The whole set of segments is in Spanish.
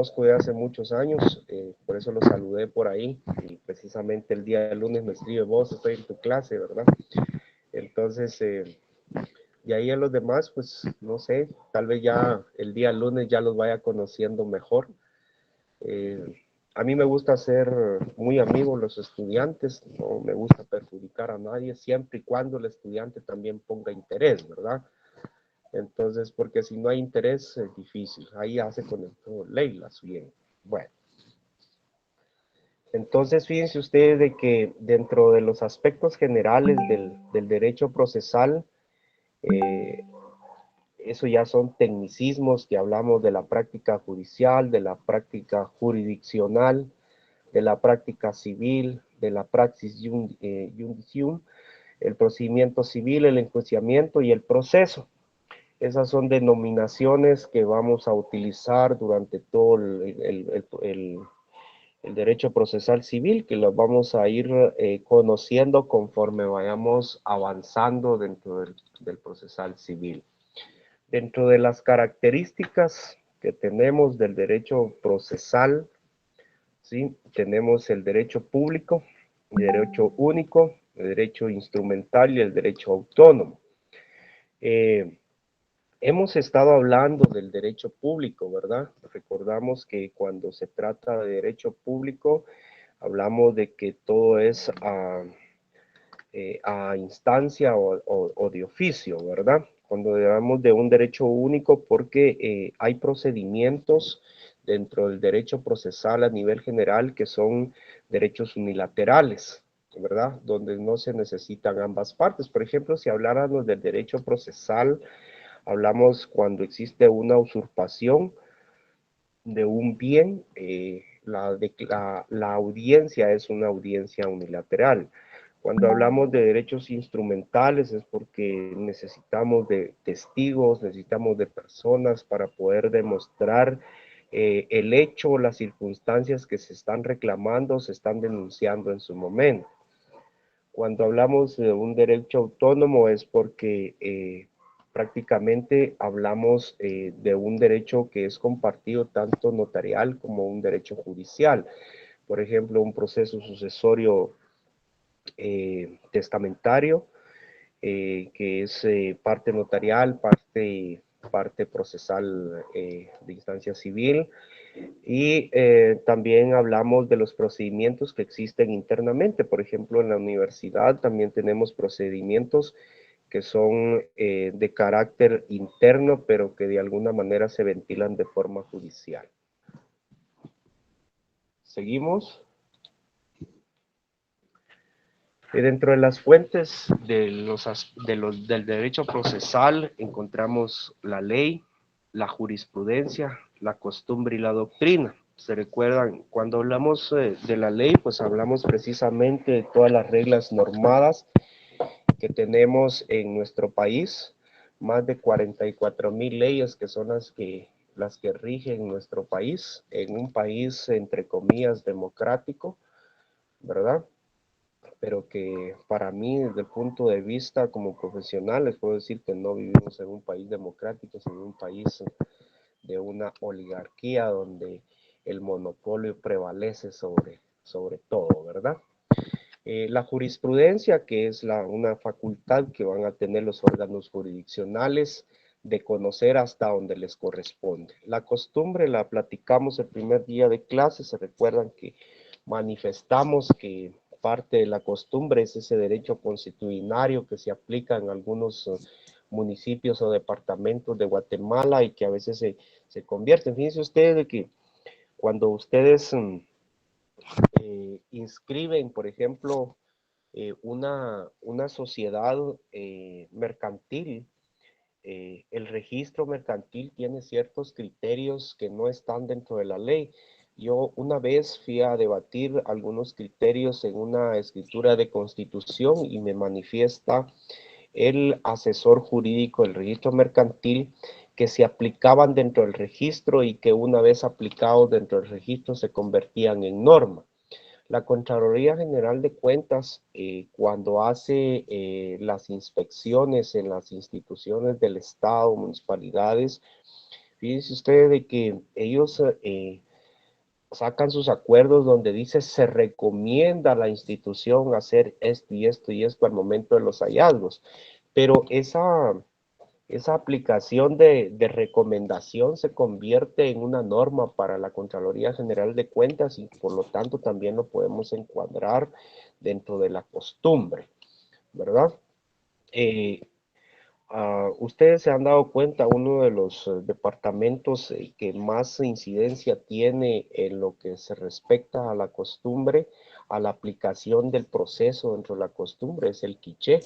conozco de hace muchos años, por eso lo saludé por ahí, y precisamente el día del lunes me escribe vos, estoy en tu clase, ¿verdad? Entonces, y ahí a los demás, pues no sé, tal vez ya el día lunes ya los vaya conociendo mejor. Eh, a mí me gusta ser muy amigo de los estudiantes, no me gusta perjudicar a nadie, siempre y cuando el estudiante también ponga interés, ¿verdad? Entonces, porque si no hay interés es difícil. Ahí hace con el Leilas bien. Bueno, entonces fíjense ustedes de que dentro de los aspectos generales del derecho procesal, eh, eso ya son tecnicismos que hablamos de la práctica judicial, de la práctica jurisdiccional, de la práctica civil, de la praxis judicium, el procedimiento civil, el enjuiciamiento y el proceso. Esas son denominaciones que vamos a utilizar durante todo el derecho procesal civil, que los vamos a ir conociendo conforme vayamos avanzando dentro del procesal civil. Dentro de las características que tenemos del derecho procesal, ¿sí? Tenemos el derecho público, el derecho único, el derecho instrumental y el derecho autónomo. Hemos estado hablando del derecho público, ¿verdad? Recordamos que cuando se trata de derecho público, hablamos de que todo es a instancia o de oficio, ¿verdad? Cuando hablamos de un derecho único, porque hay procedimientos dentro del derecho procesal a nivel general que son derechos unilaterales, ¿verdad? Donde no se necesitan ambas partes. Por ejemplo, si habláramos del derecho procesal, hablamos cuando existe una usurpación de un bien, la audiencia es una audiencia unilateral. Cuando hablamos de derechos instrumentales es porque necesitamos de testigos, necesitamos de personas para poder demostrar el hecho o las circunstancias que se están reclamando, se están denunciando en su momento. Cuando hablamos de un derecho autónomo es porque prácticamente hablamos de un derecho que es compartido tanto notarial como un derecho judicial. Por ejemplo, un proceso sucesorio testamentario, que es parte notarial, parte procesal de instancia civil, y también hablamos de los procedimientos que existen internamente. Por ejemplo, en la universidad también tenemos procedimientos que son de carácter interno, pero que de alguna manera se ventilan de forma judicial. Seguimos. Dentro de las fuentes del derecho procesal encontramos la ley, la jurisprudencia, la costumbre y la doctrina. Se recuerdan, cuando hablamos de la ley, pues hablamos precisamente de todas las reglas normadas que tenemos en nuestro país, más de 44,000 leyes que son las que rigen nuestro país, en un país entre comillas democrático, ¿verdad? Pero que para mí, desde el punto de vista como profesional, les puedo decir que no vivimos en un país democrático, sino en un país de una oligarquía donde el monopolio prevalece sobre todo, ¿verdad? La jurisprudencia, que es una facultad que van a tener los órganos jurisdiccionales de conocer hasta donde les corresponde. La costumbre la platicamos el primer día de clase, se recuerdan que manifestamos que parte de la costumbre es ese derecho constitucionario que se aplica en algunos municipios o departamentos de Guatemala y que a veces se convierten. Fíjense ustedes de que cuando ustedes inscriben, por ejemplo, una sociedad mercantil, el registro mercantil tiene ciertos criterios que no están dentro de la ley. Yo una vez fui a debatir algunos criterios en una escritura de constitución y me manifiesta el asesor jurídico del registro mercantil que se aplicaban dentro del registro y que una vez aplicados dentro del registro se convertían en norma. La Contraloría General de Cuentas, cuando hace las inspecciones en las instituciones del Estado, municipalidades, fíjense ustedes de que ellos sacan sus acuerdos donde dice se recomienda a la institución hacer esto y esto y esto al momento de los hallazgos, pero esa aplicación de recomendación se convierte en una norma para la Contraloría General de Cuentas y por lo tanto también lo podemos encuadrar dentro de la costumbre, ¿verdad? Eh, Ustedes se han dado cuenta, uno de los departamentos que más incidencia tiene en lo que se respecta a la costumbre, a la aplicación del proceso dentro de la costumbre, es el quiché,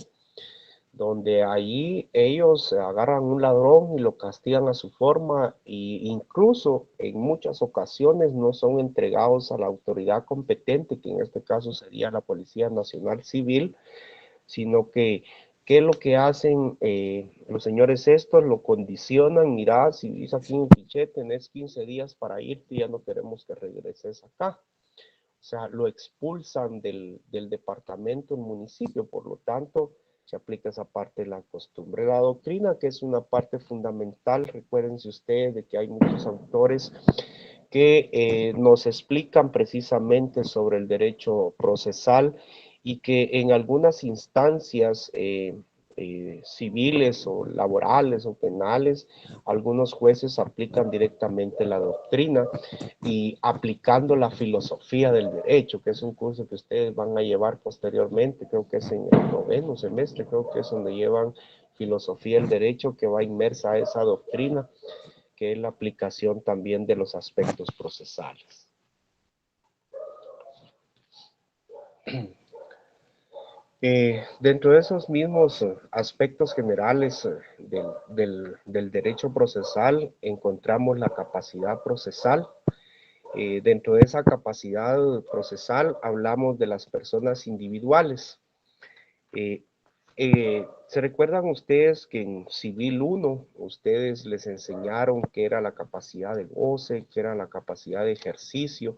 donde ahí ellos agarran un ladrón y lo castigan a su forma e incluso en muchas ocasiones no son entregados a la autoridad competente, que en este caso sería la Policía Nacional Civil, sino que ¿qué es lo que hacen los señores estos? Lo condicionan, mira, si dice aquí un quiché, tenés 15 días para irte, ya no queremos que regreses acá. O sea, lo expulsan del departamento, el municipio, por lo tanto, se aplica esa parte de la costumbre. La doctrina, que es una parte fundamental, recuérdense ustedes de que hay muchos autores que nos explican precisamente sobre el derecho procesal y que en algunas instancias civiles o laborales o penales, algunos jueces aplican directamente la doctrina y aplicando la filosofía del derecho, que es un curso que ustedes van a llevar posteriormente, creo que es en el noveno semestre, creo que es donde llevan filosofía del derecho que va inmersa a esa doctrina, que es la aplicación también de los aspectos procesales. Dentro de esos mismos aspectos generales del derecho procesal encontramos la capacidad procesal. Dentro de esa capacidad procesal hablamos de las personas individuales. Eh, ¿Se recuerdan ustedes que en Civil 1 ustedes les enseñaron qué era la capacidad de goce, qué era la capacidad de ejercicio,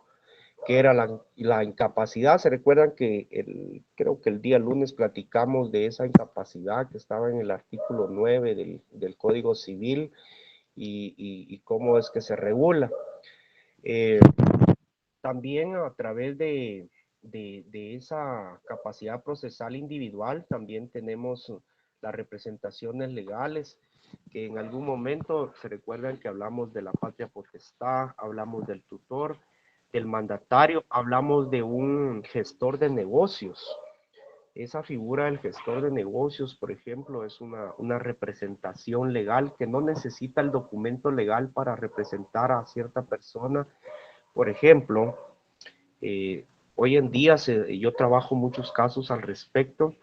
qué era la incapacidad? ¿Se recuerdan que creo que el día lunes platicamos de esa incapacidad que estaba en el artículo 9 del Código Civil y cómo es que se regula? Eh, También a través de esa capacidad procesal individual, también tenemos las representaciones legales, que en algún momento se recuerdan que hablamos de la patria potestad, hablamos del tutor, del mandatario, hablamos de un gestor de negocios. Esa figura del gestor de negocios, por ejemplo, es una representación legal que no necesita el documento legal para representar a cierta persona. Por ejemplo, hoy en día yo trabajo muchos casos al respecto,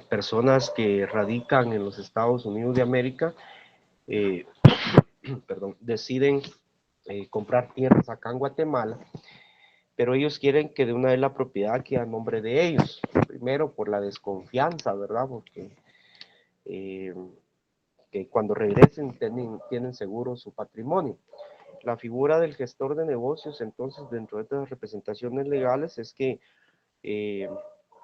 personas que radican en los Estados Unidos de América, eh, perdón, deciden comprar tierras acá en Guatemala, pero ellos quieren que de una vez la propiedad quede a nombre de ellos. Primero por la desconfianza, ¿verdad? Porque eh, que cuando regresen tienen seguro su patrimonio. La figura del gestor de negocios, entonces, dentro de estas representaciones legales, es que eh,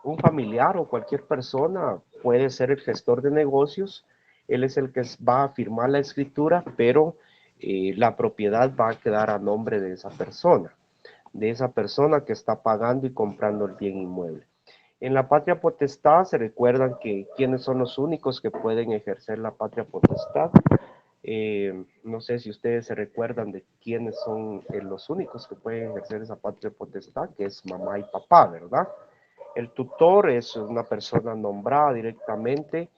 un familiar o cualquier persona puede ser el gestor de negocios. Él es el que va a firmar la escritura, pero la propiedad va a quedar a nombre de esa persona que está pagando y comprando el bien inmueble. En la patria potestad se recuerdan que quiénes son los únicos que pueden ejercer la patria potestad. No sé si ustedes se recuerdan de quiénes son los únicos que pueden ejercer esa patria potestad, que es mamá y papá, ¿verdad? El tutor es una persona nombrada directamente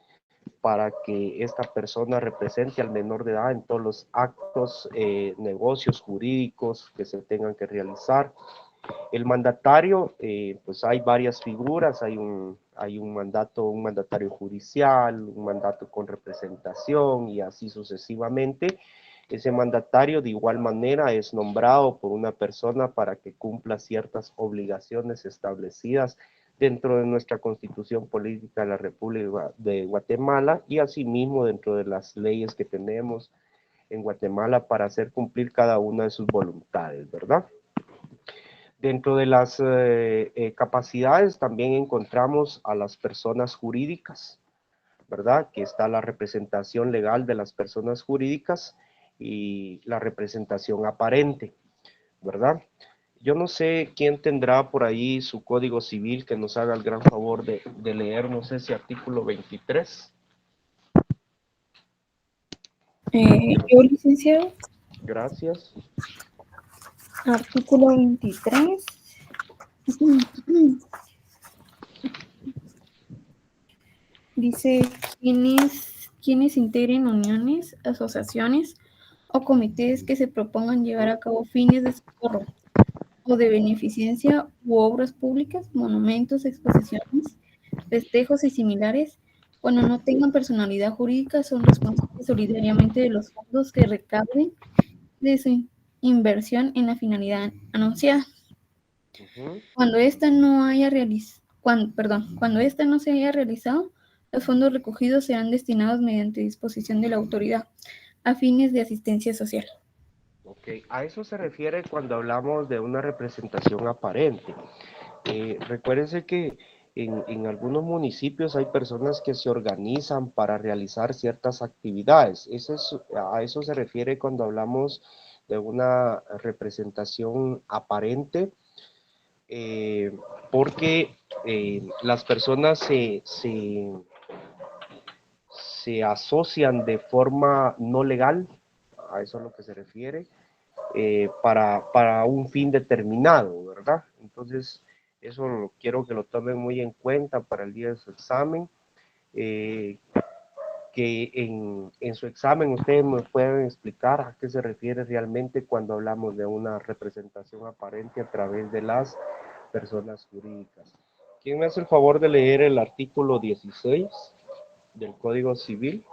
para que esta persona represente al menor de edad en todos los actos, negocios jurídicos que se tengan que realizar. El mandatario, pues hay varias figuras, hay un mandatario judicial, un mandato con representación y así sucesivamente. Ese mandatario de igual manera es nombrado por una persona para que cumpla ciertas obligaciones establecidas dentro de nuestra Constitución Política de la República de Guatemala y asimismo dentro de las leyes que tenemos en Guatemala para hacer cumplir cada una de sus voluntades, ¿verdad? Dentro de las capacidades también encontramos a las personas jurídicas, ¿verdad? Que está la representación legal de las personas jurídicas y la representación aparente. ¿verdad? Yo no sé quién tendrá por ahí su código civil que nos haga el gran favor de leer, no sé si artículo 23. Yo, licenciado, Gracias. artículo 23. Dice, quienes integren uniones, asociaciones o comités que se propongan llevar a cabo fines de socorro o de beneficencia u obras públicas, monumentos, exposiciones, festejos y similares, cuando no tengan personalidad jurídica, son responsables solidariamente de los fondos que recauden de su inversión en la finalidad anunciada. Ujú. Cuando cuando esta no se haya realizado, los fondos recogidos serán destinados mediante disposición de la autoridad a fines de asistencia social. Ok, a eso se refiere cuando hablamos de una representación aparente. Recuérdense que en algunos municipios hay personas que se organizan para realizar ciertas actividades. A eso se refiere cuando hablamos de una representación aparente, eh, porque las personas se asocian de forma no legal, a eso es lo que se refiere, para un fin determinado, ¿verdad? Entonces, eso quiero que lo tomen muy en cuenta para el día de su examen, eh, que en su examen ustedes me pueden explicar a qué se refiere realmente cuando hablamos de una representación aparente a través de las personas jurídicas. ¿Quién me hace el favor de leer el artículo 16 del Código Civil?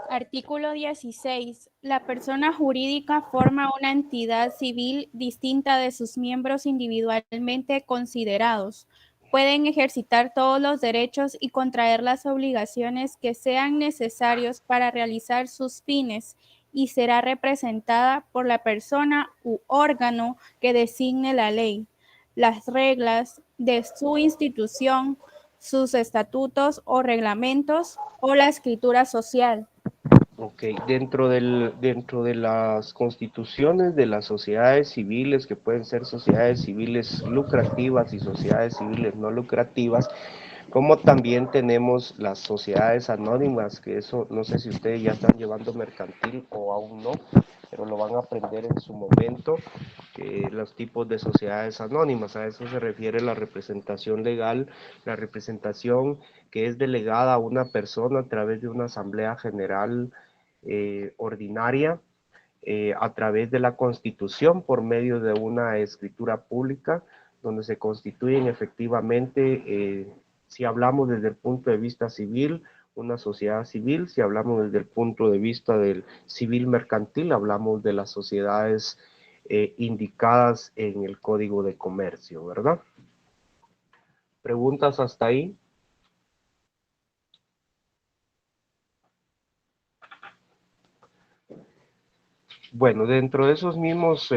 Artículo 16. La persona jurídica forma una entidad civil distinta de sus miembros individualmente considerados. Pueden ejercitar todos los derechos y contraer las obligaciones que sean necesarios para realizar sus fines y será representada por la persona u órgano que designe la ley. Las reglas de su institución, sus estatutos o reglamentos o la escritura social. Ok, dentro de las constituciones de las sociedades civiles, que pueden ser sociedades civiles lucrativas y sociedades civiles no lucrativas, como también tenemos las sociedades anónimas, que eso no sé si ustedes ya están llevando mercantil o aún no, pero lo van a aprender en su momento, los tipos de sociedades anónimas. A eso se refiere la representación legal, la representación que es delegada a una persona a través de una asamblea general ordinaria, a través de la Constitución por medio de una escritura pública donde se constituyen efectivamente, si hablamos desde el punto de vista civil, una sociedad civil; si hablamos desde el punto de vista del civil mercantil, hablamos de las sociedades indicadas en el Código de Comercio, ¿verdad? ¿Preguntas hasta ahí? Bueno, dentro de esos mismos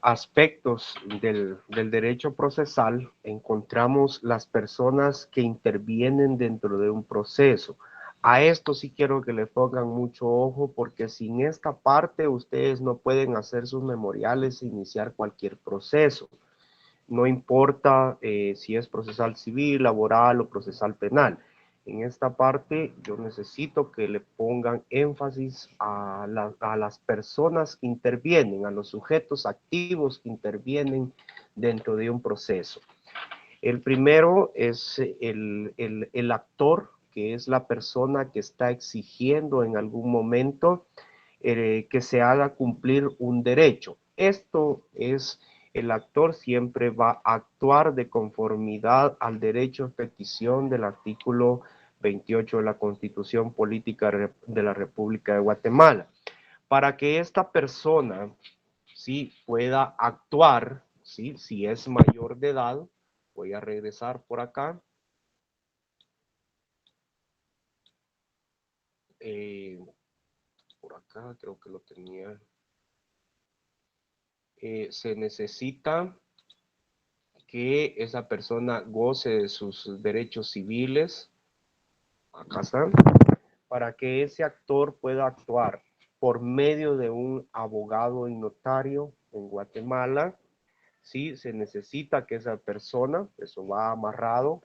aspectos del derecho procesal, encontramos las personas que intervienen dentro de un proceso. A esto sí quiero que le pongan mucho ojo, porque sin esta parte ustedes no pueden hacer sus memoriales e iniciar cualquier proceso. No importa si es procesal civil, laboral o procesal penal. En esta parte yo necesito que le pongan énfasis a las personas que intervienen, a los sujetos activos que intervienen dentro de un proceso. El primero es el actor, que es la persona que está exigiendo en algún momento que se haga cumplir un derecho. Esto es, el actor siempre va a actuar de conformidad al derecho de petición del artículo 28 de la Constitución Política de la República de Guatemala. Para que esta persona sí pueda actuar, ¿sí? Si es mayor de edad, voy a regresar por acá. Eh, por acá creo que lo tenía. Se necesita que esa persona goce de sus derechos civiles, acá están, para que ese actor pueda actuar. por medio de un abogado y notario en Guatemala. Sí, se necesita que esa persona, eso va amarrado,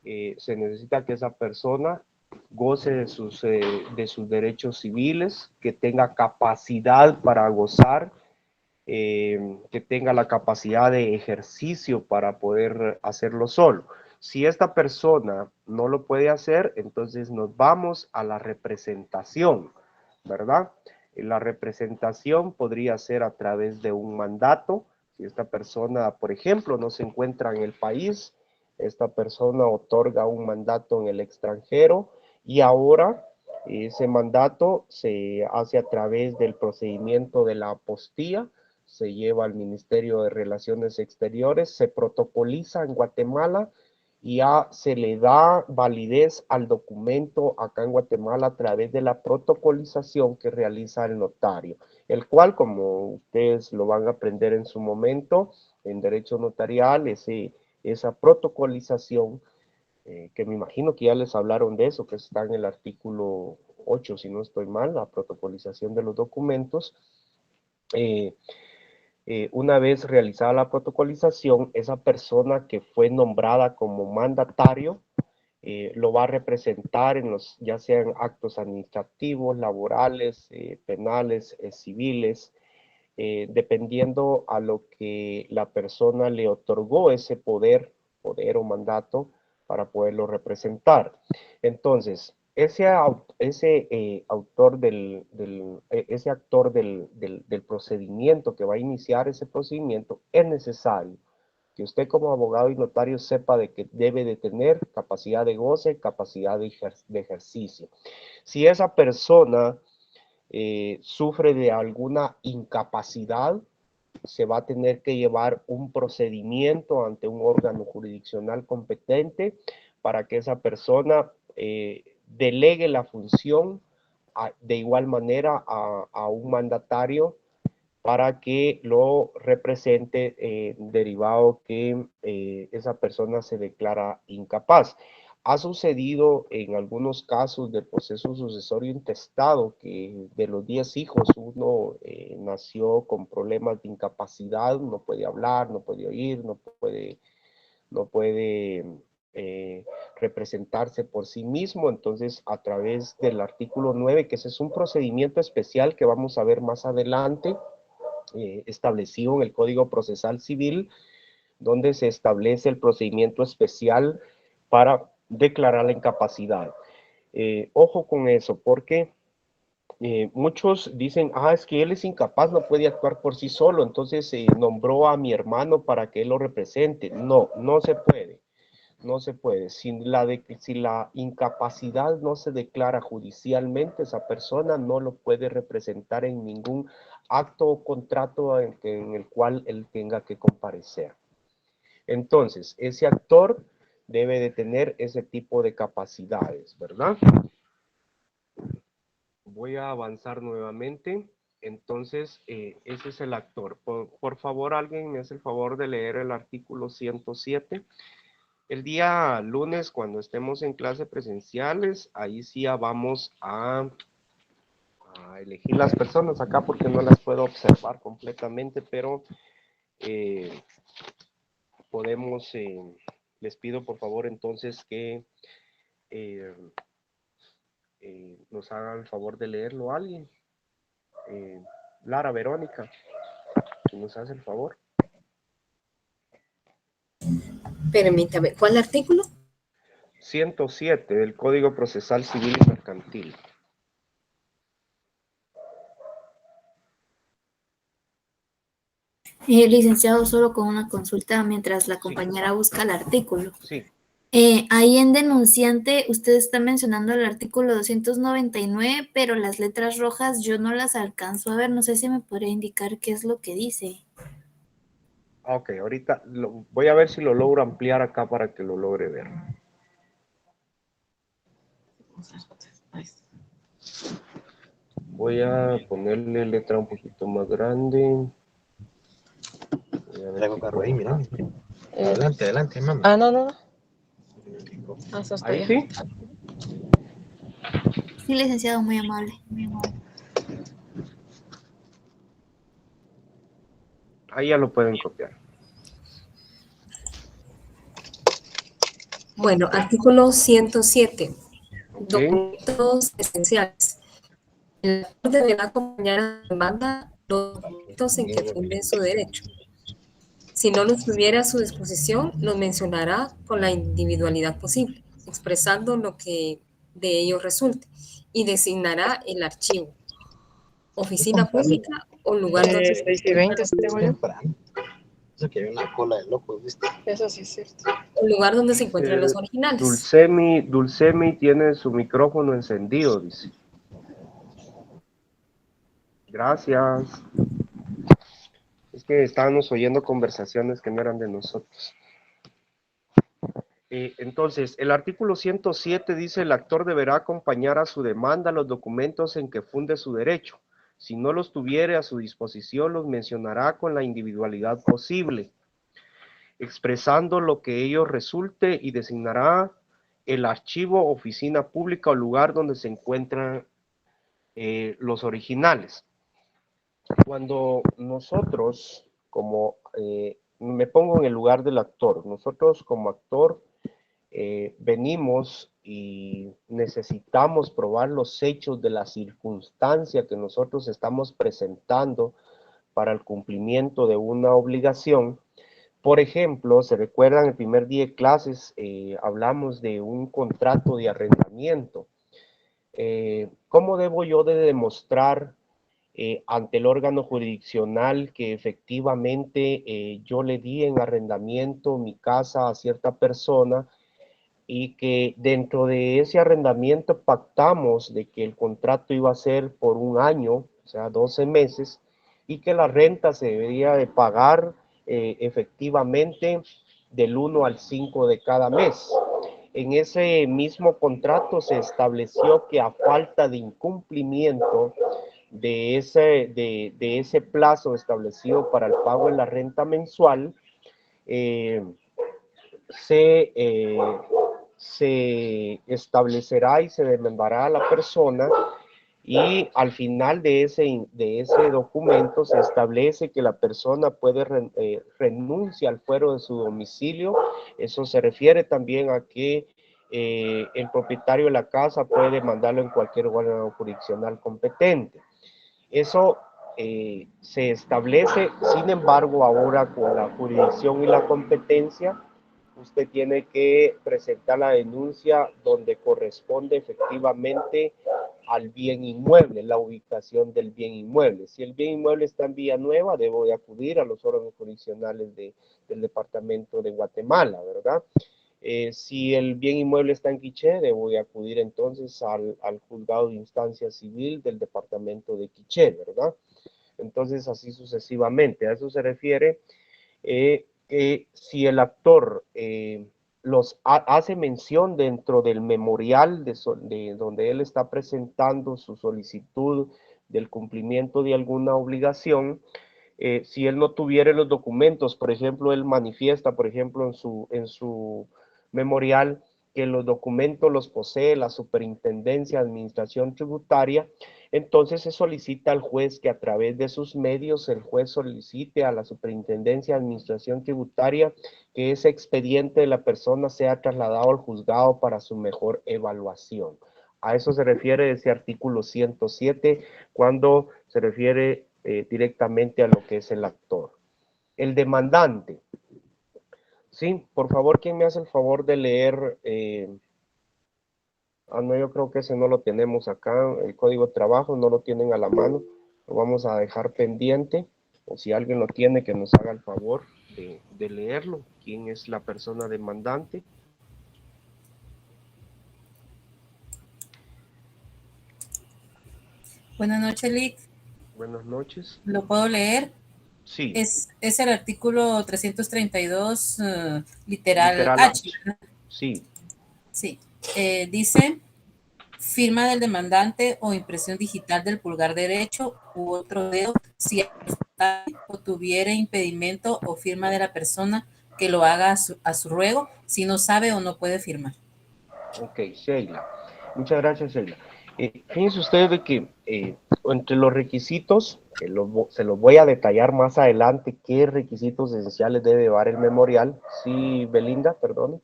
se necesita que esa persona goce de sus derechos civiles, que tenga capacidad para gozar, que tenga la capacidad de ejercicio para poder hacerlo solo. Si esta persona no lo puede hacer, entonces nos vamos a la representación, ¿verdad? La representación podría ser a través de un mandato. Si esta persona, por ejemplo, no se encuentra en el país, esta persona otorga un mandato en el extranjero y ahora ese mandato se hace a través del procedimiento de la apostilla, se lleva al Ministerio de Relaciones Exteriores, se protocoliza en Guatemala y ya se le da validez al documento acá en Guatemala a través de la protocolización que realiza el notario, el cual, como ustedes lo van a aprender en su momento, en derecho notarial, esa protocolización, que me imagino que ya les hablaron de eso, que está en el artículo 8, si no estoy mal, la protocolización de los documentos. Una vez realizada la protocolización, esa persona que fue nombrada como mandatario lo va a representar en los, ya sean actos administrativos, laborales, penales, civiles, dependiendo a lo que la persona le otorgó ese poder o mandato para poderlo representar. Entonces, ese actor del procedimiento que va a iniciar ese procedimiento, es necesario que usted como abogado y notario sepa de que debe de tener capacidad de goce, capacidad de ejercicio. Si esa persona sufre de alguna incapacidad, se va a tener que llevar un procedimiento ante un órgano jurisdiccional competente para que esa persona delegue la función de igual manera a un mandatario para que lo represente, derivado que esa persona se declara incapaz. Ha sucedido en algunos casos del proceso sucesorio intestado que de los 10 hijos uno nació con problemas de incapacidad, no puede hablar, no puede oír, no puede representarse por sí mismo. Entonces, a través del artículo 9, que ese es un procedimiento especial que vamos a ver más adelante, establecido en el Código Procesal Civil, donde se establece el procedimiento especial para declarar la incapacidad. Ojo con eso, porque muchos dicen, es que él es incapaz, no puede actuar por sí solo, entonces nombró a mi hermano para que él lo represente. No, no se puede. No se puede. Si la incapacidad no se declara judicialmente, esa persona no lo puede representar en ningún acto o contrato en el cual él tenga que comparecer. Entonces, ese actor debe de tener ese tipo de capacidades, ¿verdad? Voy a avanzar nuevamente. Entonces, ese es el actor. Por favor, alguien me hace el favor de leer el artículo 107. El día lunes, cuando estemos en clases presenciales, ahí sí ya vamos a elegir las personas acá porque no las puedo observar completamente, pero podemos, les pido por favor entonces que nos hagan el favor de leerlo alguien. Lara, Verónica, si nos hace el favor. Permítame, ¿cuál artículo? 107 del Código Procesal Civil y Mercantil. Licenciado, solo con una consulta mientras la compañera busca el artículo. Sí. Ahí en denunciante usted está mencionando el artículo 299, pero las letras rojas yo no las alcanzo a ver. No sé si me podría indicar qué es lo que dice. Ok, ahorita voy a ver si lo logro ampliar acá para que lo logre ver. Voy a ponerle letra un poquito más grande. Traigo carro ahí, mira. Adelante, mamá. No. Ahí sí. Sí, licenciado, muy amable. Ahí ya lo pueden copiar. Bueno, artículo 107. Ok. Documentos esenciales. El actor deberá acompañar a la demanda los documentos en que funden su derecho. Si no los tuviera a su disposición, los mencionará con la individualidad posible, expresando lo que de ello resulte, y designará el archivo, oficina pública o lugar donde se 6 y 20, tengo yo. Temprano. Eso que hay una cola de locos, ¿viste? Eso sí es cierto. o lugar donde se encuentran los originales. Dulcemi tiene su micrófono encendido, dice. Gracias. Es que estábamos oyendo conversaciones que no eran de nosotros. Entonces, el artículo 107 dice: el actor deberá acompañar a su demanda los documentos en que funde su derecho. Si no los tuviere a su disposición, los mencionará con la individualidad posible, expresando lo que ello resulte, y designará el archivo, oficina pública o lugar donde se encuentran los originales. Cuando nosotros, me pongo en el lugar del actor, nosotros como actor venimos y necesitamos probar los hechos de la circunstancia que nosotros estamos presentando para el cumplimiento de una obligación. Por ejemplo, se recuerdan el primer día de clases, hablamos de un contrato de arrendamiento. ¿Cómo debo yo de demostrar ante el órgano jurisdiccional que efectivamente yo le di en arrendamiento mi casa a cierta persona y que dentro de ese arrendamiento pactamos de que el contrato iba a ser por un año, o sea, 12 meses, y que la renta se debería de pagar efectivamente del 1 al 5 de cada mes? En ese mismo contrato se estableció que a falta de incumplimiento de ese plazo establecido para el pago de la renta mensual, se establecerá y se demandará a la persona, y al final de ese documento se establece que la persona puede renuncia al fuero de su domicilio. Eso se refiere también a que el propietario de la casa puede demandarlo en cualquier órgano jurisdiccional competente. Eso se establece. Sin embargo, ahora con la jurisdicción y la competencia, usted tiene que presentar la denuncia donde corresponde efectivamente al bien inmueble, la ubicación del bien inmueble. Si el bien inmueble está en Villanueva, debo de acudir a los órganos jurisdiccionales del departamento de Guatemala, ¿verdad? Si el bien inmueble está en Quiché, debo de acudir entonces al juzgado de instancia civil del departamento de Quiché, ¿verdad? Entonces, así sucesivamente. A eso se refiere que si el actor hace mención dentro del memorial de donde él está presentando su solicitud del cumplimiento de alguna obligación, si él no tuviera los documentos, por ejemplo, él manifiesta, por ejemplo, en su memorial, que los documentos los posee la Superintendencia de Administración Tributaria, entonces se solicita al juez que a través de sus medios el juez solicite a la Superintendencia de Administración Tributaria que ese expediente de la persona sea trasladado al juzgado para su mejor evaluación. A eso se refiere ese artículo 107 cuando se refiere directamente a lo que es el actor. El demandante. Sí, por favor, ¿quién me hace el favor de leer? No, yo creo que ese no lo tenemos acá, el código de trabajo no lo tienen a la mano, lo vamos a dejar pendiente, o si alguien lo tiene, que nos haga el favor de leerlo. ¿Quién es la persona demandante? Buenas noches, Lick. Buenas noches. ¿Lo puedo leer? Sí. Es el artículo 332, literal H. Sí. Sí. Dice: firma del demandante o impresión digital del pulgar derecho u otro dedo, si o tuviera impedimento, o firma de la persona que lo haga a su ruego, si no sabe o no puede firmar. Ok, Sheila. Muchas gracias, Sheila. Fíjense ustedes de que entre los requisitos, se los voy a detallar más adelante, qué requisitos esenciales debe llevar el memorial. Sí, Belinda, perdón.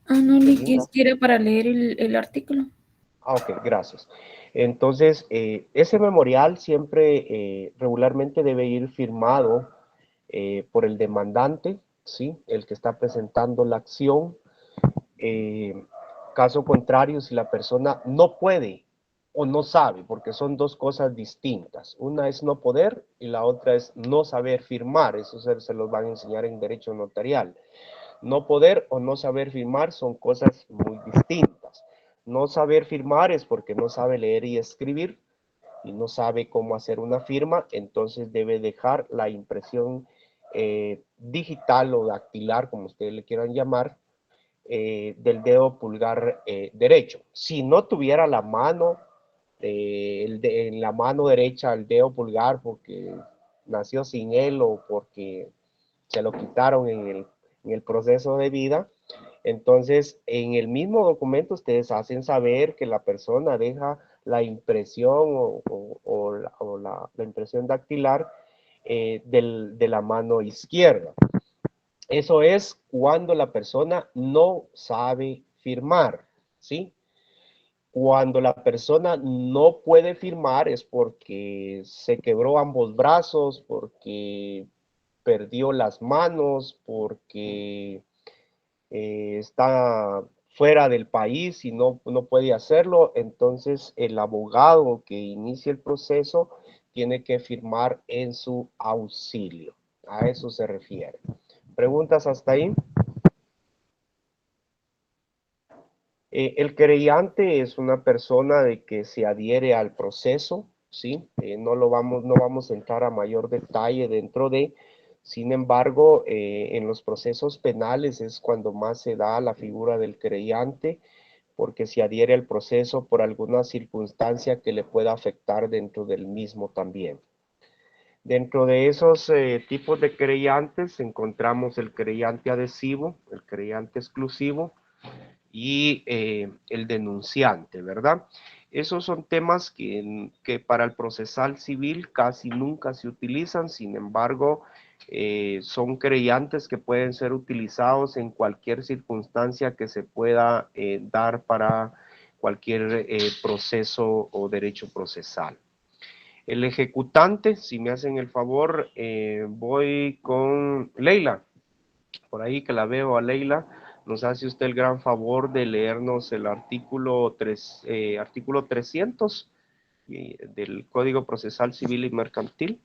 Ah, no, Belinda. quiere para leer el artículo. Ah, ok, gracias. Entonces, ese memorial siempre regularmente debe ir firmado por el demandante, ¿sí? El que está presentando la acción. Caso contrario, si la persona no puede o no sabe, porque son dos cosas distintas. Una es no poder y la otra es no saber firmar. Eso se los van a enseñar en derecho notarial. No poder o no saber firmar son cosas muy distintas. No saber firmar es porque no sabe leer y escribir y no sabe cómo hacer una firma, entonces debe dejar la impresión digital o dactilar, como ustedes le quieran llamar, del dedo pulgar derecho. Si no tuviera la mano, en la mano derecha el dedo pulgar porque nació sin él o porque se lo quitaron en el proceso de vida, entonces en el mismo documento ustedes hacen saber que la persona deja la impresión la impresión dactilar de la mano izquierda. Eso es cuando la persona no sabe firmar, ¿sí? Cuando la persona no puede firmar es porque se quebró ambos brazos, porque perdió las manos, porque está fuera del país y no puede hacerlo, entonces el abogado que inicia el proceso tiene que firmar en su auxilio. A eso se refiere. ¿Preguntas hasta ahí? El querellante es una persona de que se adhiere al proceso, ¿sí? No vamos a entrar a mayor detalle dentro de, sin embargo, en los procesos penales es cuando más se da la figura del querellante, porque se adhiere al proceso por alguna circunstancia que le pueda afectar dentro del mismo también. Dentro de esos tipos de querellantes encontramos el querellante adhesivo, el querellante exclusivo, y el denunciante, ¿verdad? Esos son temas que para el procesal civil casi nunca se utilizan, sin embargo, son querellantes que pueden ser utilizados en cualquier circunstancia que se pueda dar para cualquier proceso o derecho procesal. El ejecutante, si me hacen el favor, voy con Leila, por ahí que la veo a Leila. Nos hace usted el gran favor de leernos el artículo 300 del Código Procesal Civil y Mercantil.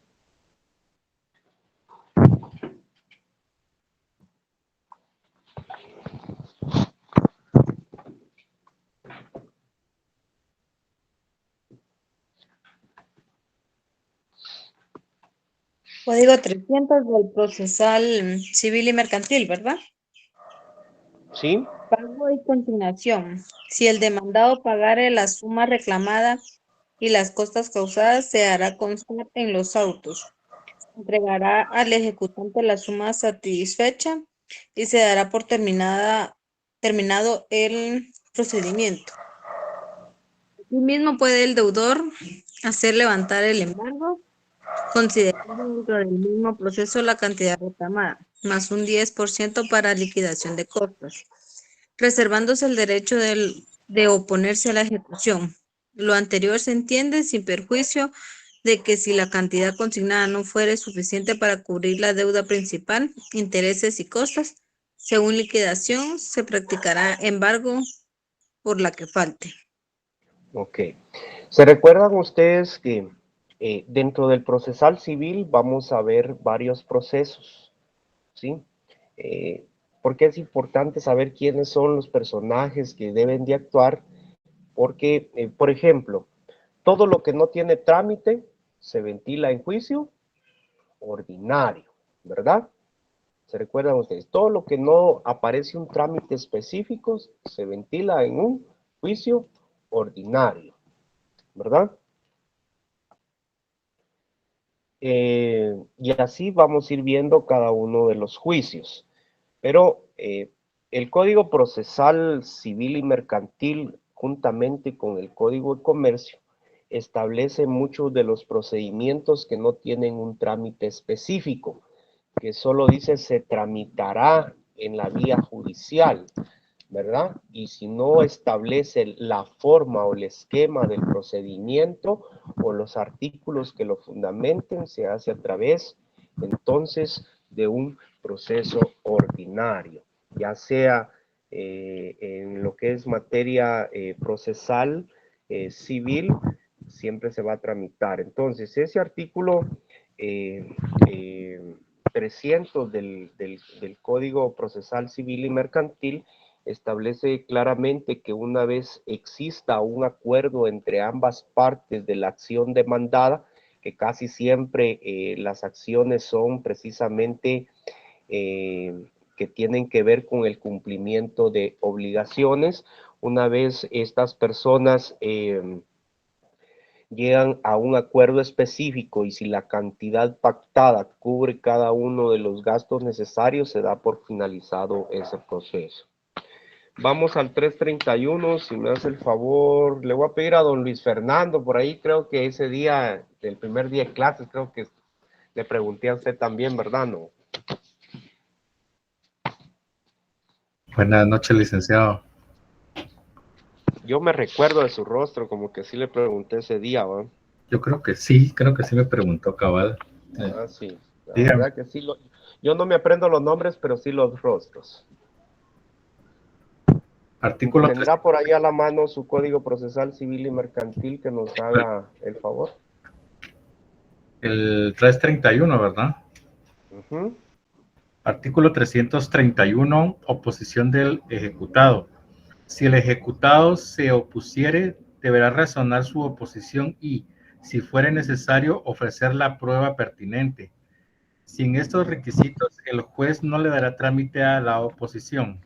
Código 300 del procesal civil y mercantil, ¿verdad? ¿Sí? Pago y consignación. Si el demandado pagare la suma reclamada y las costas causadas, se hará constar en los autos. Se entregará al ejecutante la suma satisfecha y se dará por terminado el procedimiento. Asimismo, puede el deudor hacer levantar el embargo, considerando dentro del mismo proceso la cantidad reclamada, más un 10% para liquidación de costas, reservándose el derecho de oponerse a la ejecución. Lo anterior se entiende sin perjuicio de que si la cantidad consignada no fuere suficiente para cubrir la deuda principal, intereses y costas, según liquidación, se practicará embargo por la que falte. Ok. ¿Se recuerdan ustedes que dentro del procesal civil vamos a ver varios procesos? ¿Sí? Porque es importante saber quiénes son los personajes que deben de actuar, porque, por ejemplo, todo lo que no tiene trámite se ventila en juicio ordinario, ¿verdad? ¿Se recuerdan ustedes? Todo lo que no aparece un trámite específico se ventila en un juicio ordinario, ¿verdad? Y así vamos a ir viendo cada uno de los juicios. Pero el Código Procesal Civil y Mercantil juntamente con el Código de Comercio, establece muchos de los procedimientos que no tienen un trámite específico, que solo dice se tramitará en la vía judicial, ¿verdad? Y si no establece la forma o el esquema del procedimiento o los artículos que lo fundamenten, se hace a través, entonces, de un proceso ordinario, ya sea en lo que es materia procesal, civil, siempre se va a tramitar. Entonces, ese artículo 300 del Código Procesal Civil y Mercantil establece claramente que una vez exista un acuerdo entre ambas partes de la acción demandada, que casi siempre las acciones son precisamente que tienen que ver con el cumplimiento de obligaciones, una vez estas personas llegan a un acuerdo específico y si la cantidad pactada cubre cada uno de los gastos necesarios, se da por finalizado ese proceso. Vamos al 331, si me hace el favor, le voy a pedir a don Luis Fernando, por ahí creo que ese día, el primer día de clases, creo que le pregunté a usted también, ¿verdad? ¿No? Buenas noches, licenciado. Yo me recuerdo de su rostro, como que sí le pregunté ese día, ¿va? Yo creo que sí me preguntó, cabal. Ah, sí, la verdad que sí, yo no me aprendo los nombres, pero sí los rostros. Artículo ¿Tendrá por ahí a la mano su Código Procesal Civil y Mercantil que nos haga el favor? El 331, ¿verdad? Uh-huh. Artículo 331, oposición del ejecutado. Si el ejecutado se opusiere, deberá razonar su oposición y, si fuere necesario, ofrecer la prueba pertinente. Sin estos requisitos, el juez no le dará trámite a la oposición.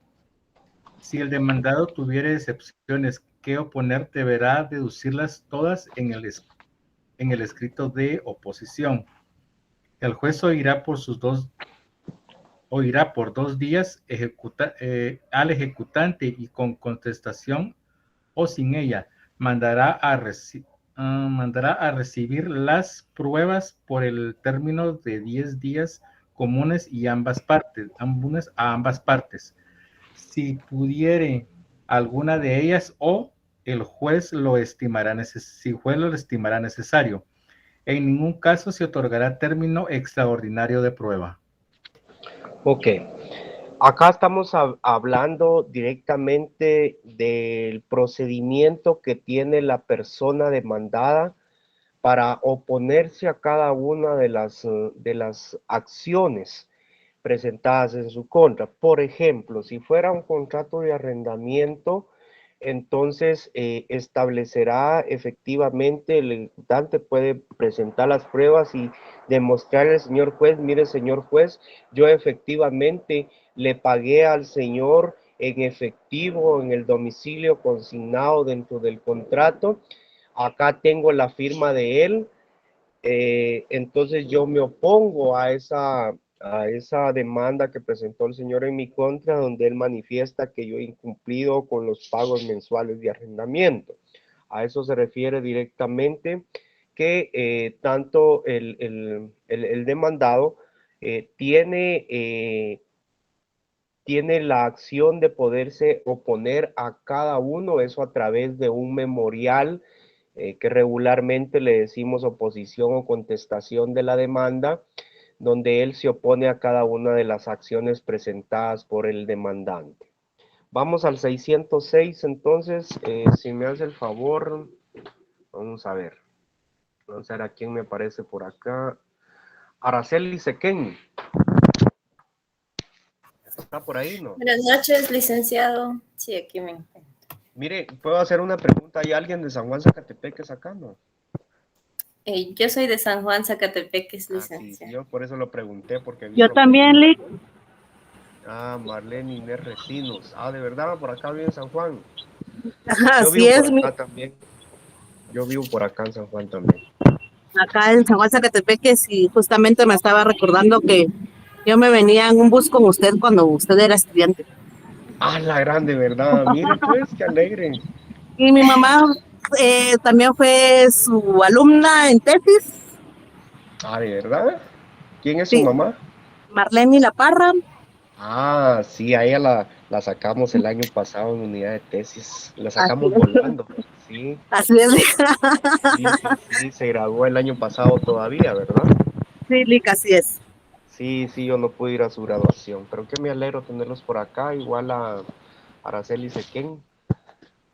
Si el demandado tuviere excepciones que oponer, deberá deducirlas todas en el escrito de oposición. El juez oirá por 2 días al ejecutante y con contestación o sin ella mandará a recibir las pruebas por el término de 10 días comunes y a ambas partes. Si pudiere alguna de ellas o el juez lo estimará necesario. En ningún caso se otorgará término extraordinario de prueba. Ok, acá estamos hablando directamente del procedimiento que tiene la persona demandada para oponerse a cada una de las acciones presentadas en su contra. Por ejemplo, si fuera un contrato de arrendamiento, entonces establecerá efectivamente, el ejecutante puede presentar las pruebas y demostrarle al señor juez, mire señor juez, yo efectivamente le pagué al señor en efectivo en el domicilio consignado dentro del contrato, acá tengo la firma de él, entonces yo me opongo a esa demanda que presentó el señor en mi contra, donde él manifiesta que yo he incumplido con los pagos mensuales de arrendamiento. A eso se refiere directamente que tanto el demandado tiene la acción de poderse oponer a cada uno, eso a través de un memorial que regularmente le decimos oposición o contestación de la demanda, donde él se opone a cada una de las acciones presentadas por el demandante. Vamos al 606, entonces, si me hace el favor, vamos a ver a quién me aparece por acá. Araceli Sequén. ¿Está por ahí, no? Buenas noches, licenciado. Sí, aquí me encuentro. Mire, ¿puedo hacer una pregunta? ¿Hay alguien de San Juan Zacatepeques acá, no? Yo soy de San Juan Zacatepeques, licenciado. Sí, yo por eso lo pregunté, porque... Yo también, Liz. Marlene Inés Recinos. De verdad, por acá vive en San Juan. Así es. Yo vivo por acá en San Juan también. Acá en San Juan Zacatepeques, y justamente me estaba recordando que yo me venía en un bus con usted cuando usted era estudiante. La grande, ¿verdad? Mire, pues, qué alegre. Y mi mamá también fue su alumna en tesis. Ah, ¿de verdad? ¿Quién es su Sí, mamá? Marlene La Parra. Ah, sí, a ella la sacamos el año pasado en unidad de tesis. La Así sacamos es, volando. Sí, así es. sí, sí, sí, se graduó el año pasado todavía, ¿verdad? Sí, Lick, así es. Sí, sí, yo no pude ir a su graduación, pero que me alegro tenerlos por acá, igual a Araceli Sequén.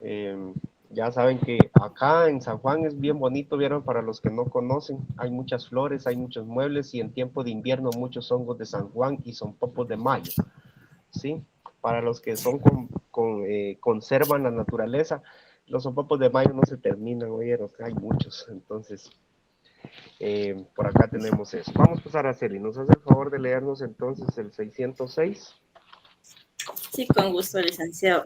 Eh, ya saben que acá en San Juan es bien bonito, vieron, para los que no conocen, hay muchas flores, hay muchos muebles y en tiempo de invierno muchos hongos de San Juan y son popos de mayo, ¿sí? Para los que son conservan la naturaleza, los popos de mayo no se terminan, oyeron, hay muchos, entonces por acá tenemos eso. Vamos pues a Araceli, ¿nos hace el favor de leernos entonces el 606? Sí, con gusto, licenciado.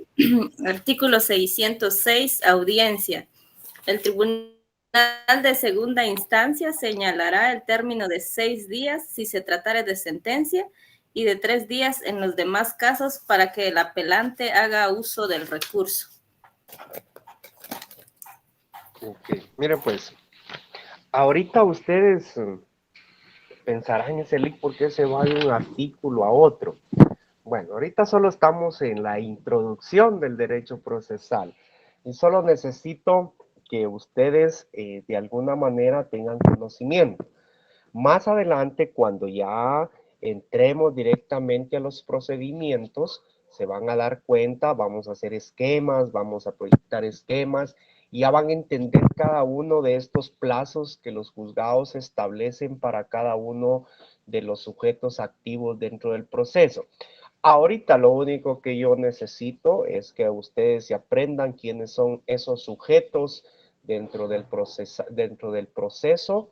Artículo 606, audiencia. El Tribunal de Segunda Instancia señalará el término de 6 días si se tratara de sentencia y de 3 días en los demás casos para que el apelante haga uso del recurso. Ok, miren pues, ahorita ustedes pensarán ese link por qué se va de un artículo a otro. Bueno, ahorita solo estamos en la introducción del derecho procesal y solo necesito que ustedes de alguna manera tengan conocimiento. Más adelante, cuando ya entremos directamente a los procedimientos, se van a dar cuenta, vamos a hacer esquemas, vamos a proyectar esquemas, y ya van a entender cada uno de estos plazos que los juzgados establecen para cada uno de los sujetos activos dentro del proceso. Ahorita lo único que yo necesito es que ustedes se aprendan quiénes son esos sujetos dentro del proceso,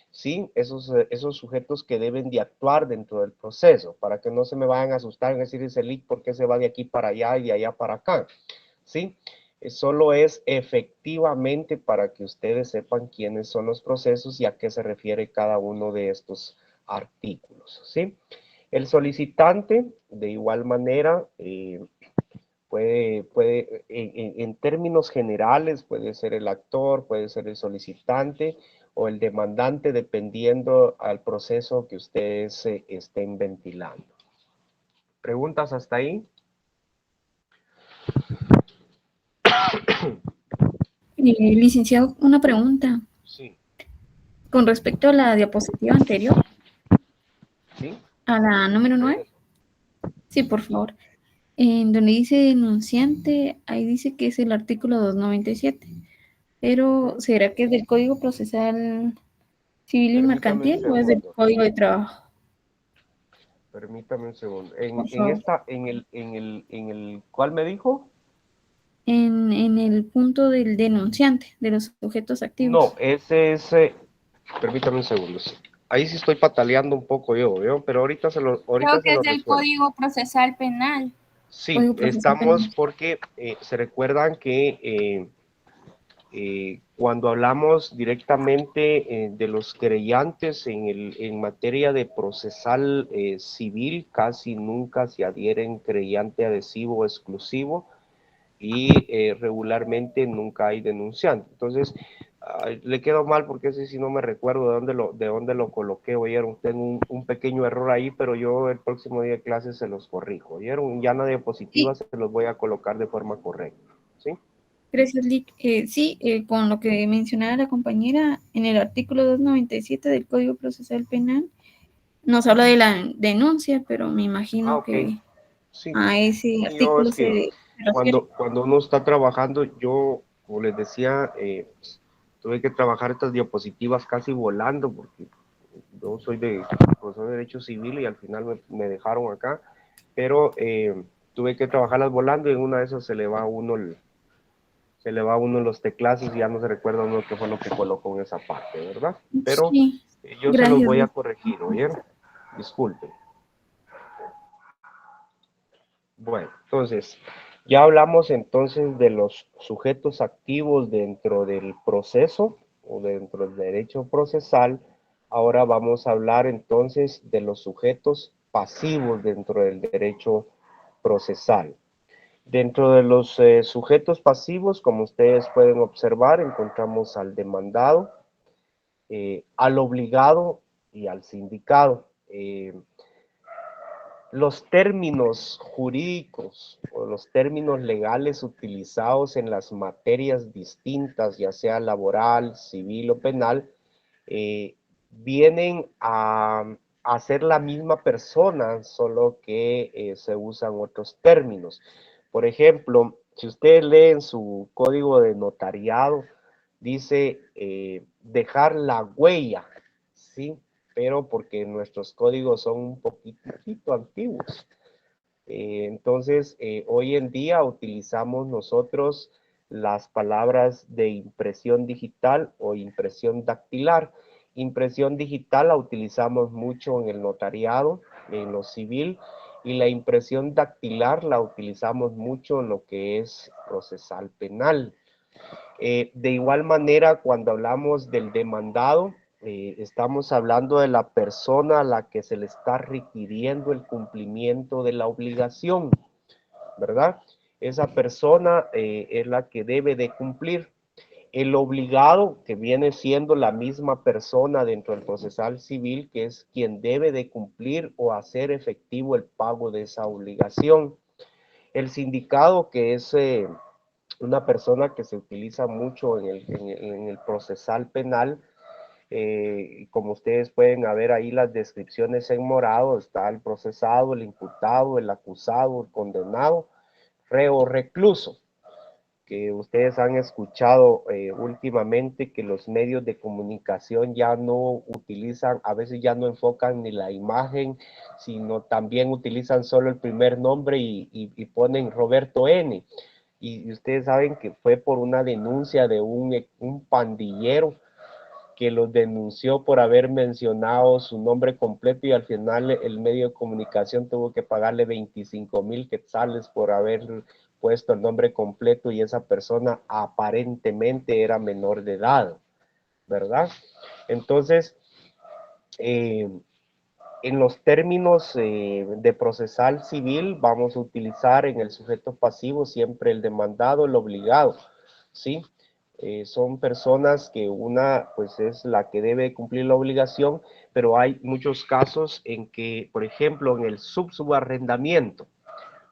¿sí? Esos sujetos que deben de actuar dentro del proceso, para que no se me vayan a asustar en decir ese leak porque se va de aquí para allá y de allá para acá, ¿sí? Solo es efectivamente para que ustedes sepan quiénes son los procesos y a qué se refiere cada uno de estos artículos, ¿sí? El solicitante, de igual manera, en términos generales, puede ser el actor, puede ser el solicitante o el demandante, dependiendo al proceso que ustedes estén ventilando. ¿Preguntas hasta ahí? Licenciado, una pregunta. Sí. Con respecto a la diapositiva anterior, ¿Sí? a la número 9. Sí, por favor. En donde dice denunciante, ahí dice que es el artículo 297. Pero, ¿será que es del Código Procesal Civil y Permítame un Mercantil o es del segundo. Código de Trabajo? Permítame un segundo. Por favor. En el, ¿cuál me dijo? En el punto del denunciante, de los sujetos activos. No, ese es, permítame un segundo. Sí. Ahí sí estoy pataleando un poco yo, pero ahorita se lo Creo que es del resuelvo. Código Procesal Penal. Sí, Código Procesal estamos Penal. porque se recuerdan que cuando hablamos directamente de los querellantes en materia de procesal civil, casi nunca se adhieren querellante adhesivo o exclusivo y regularmente nunca hay denunciante. Entonces, le quedó mal porque ese sí no me recuerdo de dónde lo coloqué. Oyeron, tengo un pequeño error ahí, pero yo el próximo día de clase se los corrijo. Oyeron, ya en la diapositiva se los voy a colocar de forma correcta. ¿Sí? Gracias, Lick. Sí, con lo que mencionaba la compañera, en el artículo 297 del Código Procesal Penal, nos habla de la denuncia, pero me imagino que sí. a ese No, artículo es que se refiere. cuando uno está trabajando, yo, como les decía, tuve que trabajar estas diapositivas casi volando, porque yo soy profesor de Derecho Civil y al final me dejaron acá, pero tuve que trabajarlas volando y en una de esas se le va a uno los teclazos y ya no se recuerda uno qué fue lo que colocó en esa parte, ¿verdad? Pero Sí, yo se los voy a corregir, ¿oyeron? Disculpen. Bueno, entonces, ya hablamos entonces de los sujetos activos dentro del proceso o dentro del derecho procesal. Ahora vamos a hablar entonces de los sujetos pasivos dentro del derecho procesal. Dentro de los sujetos pasivos, como ustedes pueden observar, encontramos al demandado, al obligado y al sindicado. Los términos jurídicos o los términos legales utilizados en las materias distintas, ya sea laboral, civil o penal, vienen a ser la misma persona, solo que se usan otros términos. Por ejemplo, si ustedes leen su código de notariado, dice dejar la huella, ¿sí? Pero porque nuestros códigos son un poquitito antiguos. Entonces, hoy en día utilizamos nosotros las palabras de impresión digital o impresión dactilar. Impresión digital la utilizamos mucho en el notariado, en lo civil, y la impresión dactilar la utilizamos mucho en lo que es procesal penal. De igual manera, cuando hablamos del demandado, estamos hablando de la persona a la que se le está requiriendo el cumplimiento de la obligación, ¿verdad? Esa persona es la que debe de cumplir. El obligado, que viene siendo la misma persona dentro del procesal civil, que es quien debe de cumplir o hacer efectivo el pago de esa obligación. El sindicado, que es una persona que se utiliza mucho en el procesal penal, como ustedes pueden ver ahí las descripciones en morado, está el procesado, el imputado, el acusado, el condenado, reo, recluso, que ustedes han escuchado últimamente que los medios de comunicación ya no utilizan, a veces ya no enfocan ni la imagen, sino también utilizan solo el primer nombre y ponen Roberto N. Y ustedes saben que fue por una denuncia de un pandillero que los denunció por haber mencionado su nombre completo y al final el medio de comunicación tuvo que pagarle 25,000 quetzales por haber puesto el nombre completo y esa persona aparentemente era menor de edad, ¿verdad? Entonces, en los términos de procesal civil vamos a utilizar en el sujeto pasivo siempre el demandado, el obligado, ¿sí? Son personas que una pues es la que debe cumplir la obligación, pero hay muchos casos en que, por ejemplo, en el subarrendamiento,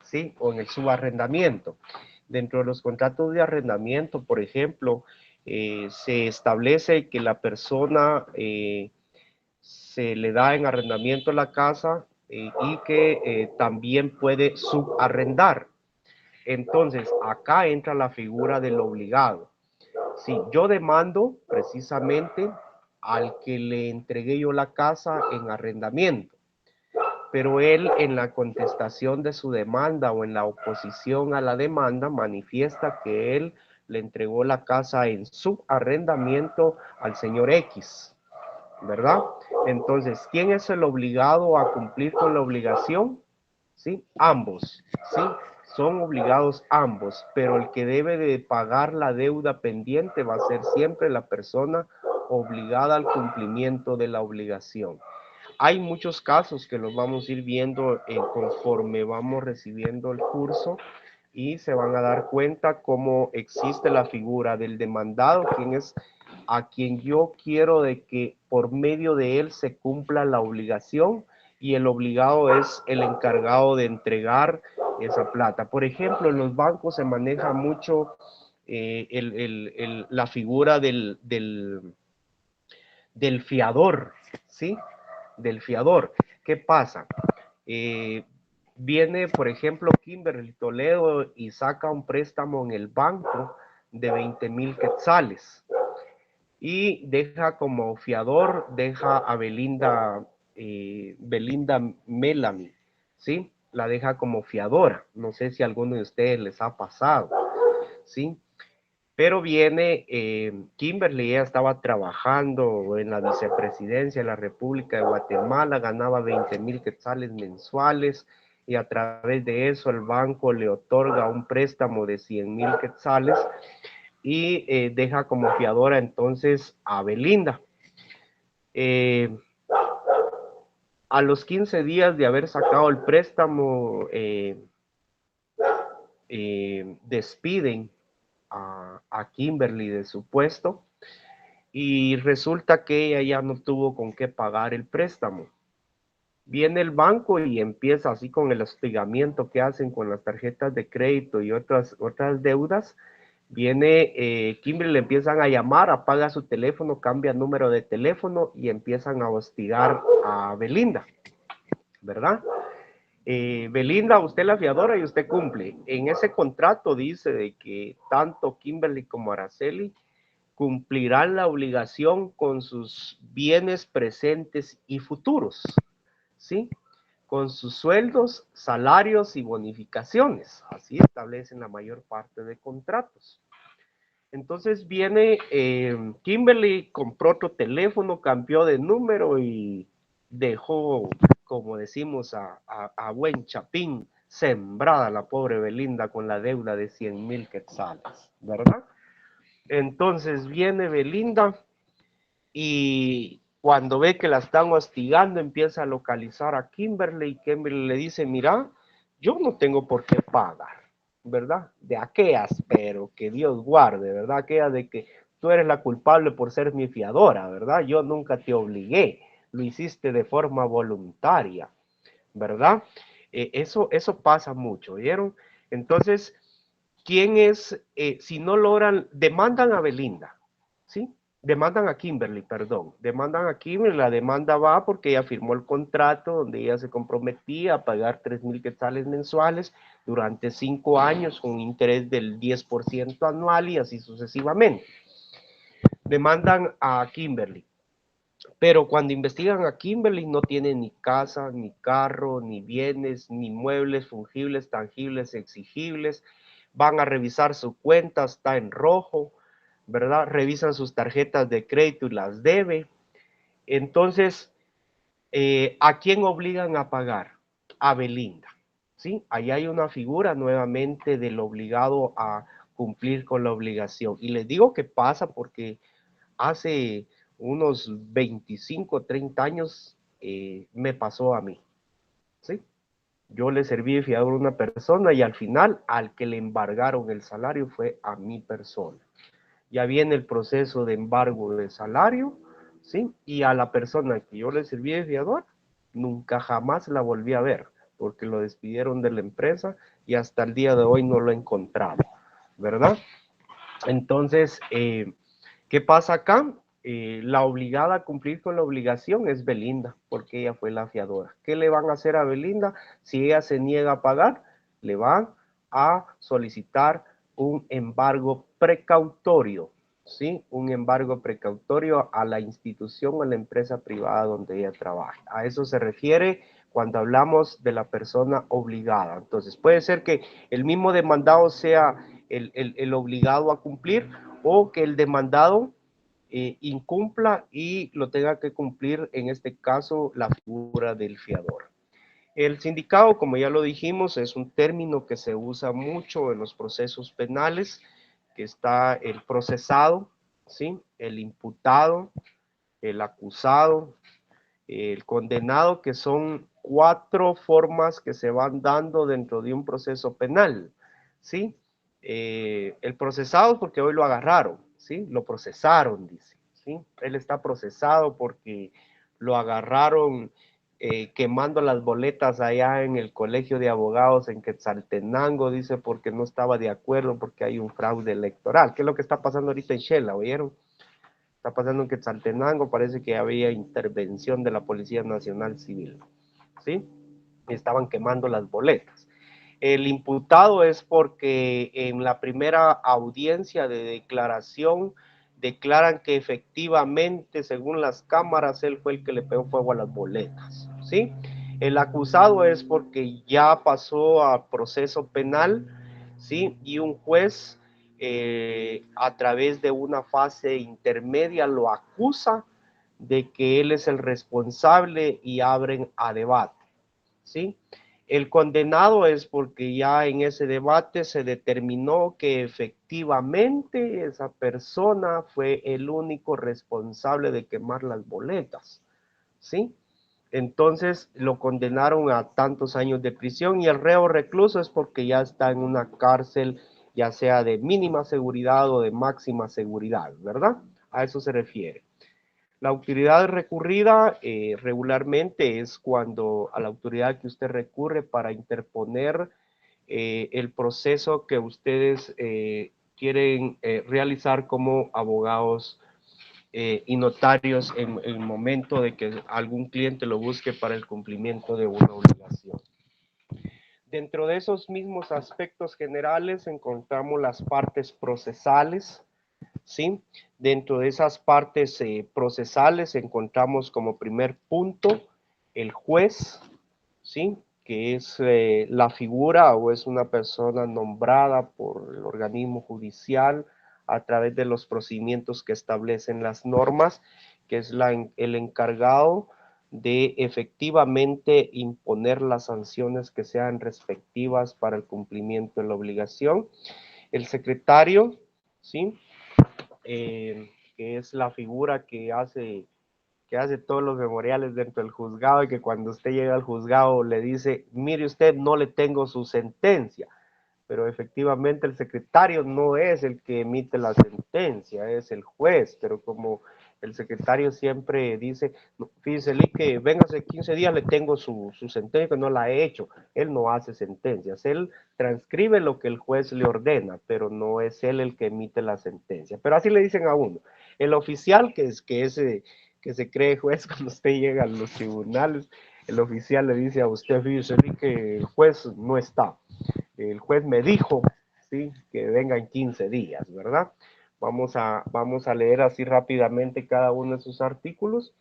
¿sí? O en el subarrendamiento. Dentro de los contratos de arrendamiento, por ejemplo, se establece que la persona se le da en arrendamiento la casa y que también puede subarrendar. Entonces, acá entra la figura del obligado. Si yo demando precisamente al que le entregué yo la casa en arrendamiento, pero él en la contestación de su demanda o en la oposición a la demanda manifiesta que él le entregó la casa en subarrendamiento al señor X, ¿verdad? Entonces, ¿quién es el obligado a cumplir con la obligación? ¿Sí? Ambos, ¿sí? Son obligados ambos, pero el que debe de pagar la deuda pendiente va a ser siempre la persona obligada al cumplimiento de la obligación. Hay muchos casos que los vamos a ir viendo conforme vamos recibiendo el curso y se van a dar cuenta cómo existe la figura del demandado, quien es a quien yo quiero de que por medio de él se cumpla la obligación, y el obligado es el encargado de entregar esa plata. Por ejemplo, en los bancos se maneja mucho la figura del fiador, ¿sí? Del fiador. ¿Qué pasa? Viene, por ejemplo, Kimberly Toledo y saca un préstamo en el banco de 20,000 quetzales y deja como fiador, deja a Belinda Melanie, ¿sí? La deja como fiadora. No sé si a alguno de ustedes les ha pasado, ¿sí? Pero viene Kimberly, ella estaba trabajando en la vicepresidencia de la República de Guatemala, ganaba 20,000 quetzales mensuales y a través de eso el banco le otorga un préstamo de 100,000 quetzales y deja como fiadora entonces a Belinda. A los 15 días de haber sacado el préstamo, despiden a Kimberly de su puesto y resulta que ella ya no tuvo con qué pagar el préstamo. Viene el banco y empieza así con el hostigamiento que hacen con las tarjetas de crédito y otras deudas. Viene Kimberly, le empiezan a llamar, apaga su teléfono, cambia número de teléfono y empiezan a hostigar a Belinda, ¿verdad? Belinda, usted es la fiadora y usted cumple. En ese contrato dice de que tanto Kimberly como Araceli cumplirán la obligación con sus bienes presentes y futuros, ¿sí? Con sus sueldos, salarios y bonificaciones. Así establecen la mayor parte de contratos. Entonces viene Kimberly, compró otro teléfono, cambió de número y dejó, como decimos, a buen chapín sembrada la pobre Belinda con la deuda de 100,000 quetzales, ¿verdad? Entonces viene Belinda y cuando ve que la están hostigando empieza a localizar a Kimberly y Kimberly le dice, mira, yo no tengo por qué pagar, ¿verdad? De aquellas, pero que Dios guarde, ¿verdad? Aquellas de que tú eres la culpable por ser mi fiadora, ¿verdad? Yo nunca te obligué, lo hiciste de forma voluntaria, ¿verdad? Eso pasa mucho, ¿vieron? Entonces, ¿quién es? Si no logran, demandan a Belinda, ¿sí? Demandan a Kimberly, perdón. Demandan a Kimberly, la demanda va porque ella firmó el contrato donde ella se comprometía a pagar 3,000 quetzales mensuales durante 5 años con un interés del 10% anual y así sucesivamente. Demandan a Kimberly. Pero cuando investigan a Kimberly no tiene ni casa, ni carro, ni bienes, ni muebles fungibles, tangibles, exigibles. Van a revisar su cuenta, está en rojo, ¿verdad? Revisan sus tarjetas de crédito y las debe. Entonces, ¿a quién obligan a pagar? A Belinda, ¿sí? Ahí hay una figura nuevamente del obligado a cumplir con la obligación. Y les digo que pasa porque hace unos 25, 30 años me pasó a mí, ¿sí? Yo le serví de fiador a una persona y al final al que le embargaron el salario fue a mi persona. Ya viene el proceso de embargo de salario, ¿sí? Y a la persona que yo le serví de fiador, nunca jamás la volví a ver, porque lo despidieron de la empresa y hasta el día de hoy no lo he encontrado, ¿verdad? Entonces, ¿qué pasa acá? La obligada a cumplir con la obligación es Belinda, porque ella fue la fiadora. ¿Qué le van a hacer a Belinda? Si ella se niega a pagar, le van a solicitar un embargo precautorio, ¿sí? Un embargo precautorio a la institución o a la empresa privada donde ella trabaja. A eso se refiere cuando hablamos de la persona obligada. Entonces, puede ser que el mismo demandado sea el obligado a cumplir o que el demandado incumpla y lo tenga que cumplir, en este caso, la figura del fiador. El sindicado, como ya lo dijimos, es un término que se usa mucho en los procesos penales, que está el procesado, ¿sí? El imputado, el acusado, el condenado, que son 4 formas que se van dando dentro de un proceso penal, ¿sí? El procesado es porque hoy lo agarraron, ¿sí? Lo procesaron, dice, ¿sí? Él está procesado porque lo agarraron quemando las boletas allá en el colegio de abogados en Quetzaltenango, dice, porque no estaba de acuerdo, porque hay un fraude electoral. ¿Qué es lo que está pasando ahorita en Shela, oyeron? Está pasando en Quetzaltenango, parece que había intervención de la Policía Nacional Civil, ¿sí? Estaban quemando las boletas. El imputado es porque en la primera audiencia de declaración declaran que efectivamente, según las cámaras, él fue el que le pegó fuego a las boletas, ¿sí? El acusado es porque ya pasó a proceso penal, ¿sí? Y un juez, a través de una fase intermedia, lo acusa de que él es el responsable y abren a debate, ¿sí? El condenado es porque ya en ese debate se determinó que efectivamente esa persona fue el único responsable de quemar las boletas, ¿sí? Entonces lo condenaron a tantos años de prisión y el reo recluso es porque ya está en una cárcel, ya sea de mínima seguridad o de máxima seguridad, ¿verdad? A eso se refiere. La autoridad recurrida regularmente es cuando a la autoridad que usted recurre para interponer el proceso que ustedes quieren realizar como abogados y notarios en el momento de que algún cliente lo busque para el cumplimiento de una obligación. Dentro de esos mismos aspectos generales encontramos las partes procesales, ¿sí? Dentro de esas partes procesales encontramos como primer punto el juez, ¿sí? Que es la figura o es una persona nombrada por el organismo judicial a través de los procedimientos que establecen las normas, que es el encargado de efectivamente imponer las sanciones que sean respectivas para el cumplimiento de la obligación. El secretario, ¿sí? Que es la figura que hace todos los memoriales dentro del juzgado y que cuando usted llega al juzgado le dice, mire usted, no le tengo su sentencia, pero efectivamente el secretario no es el que emite la sentencia, es el juez, pero como el secretario siempre dice, fíjese que véngase 15 días, le tengo su sentencia, que no la he hecho, él no hace sentencias, él transcribe lo que el juez le ordena, pero no es él el que emite la sentencia, pero así le dicen a uno, el oficial que se cree juez cuando usted llega a los tribunales, el oficial le dice a usted, fíjese que el juez no está, el juez me dijo, ¿sí? Que venga en 15 días, ¿verdad? Vamos a leer así rápidamente cada uno de sus artículos.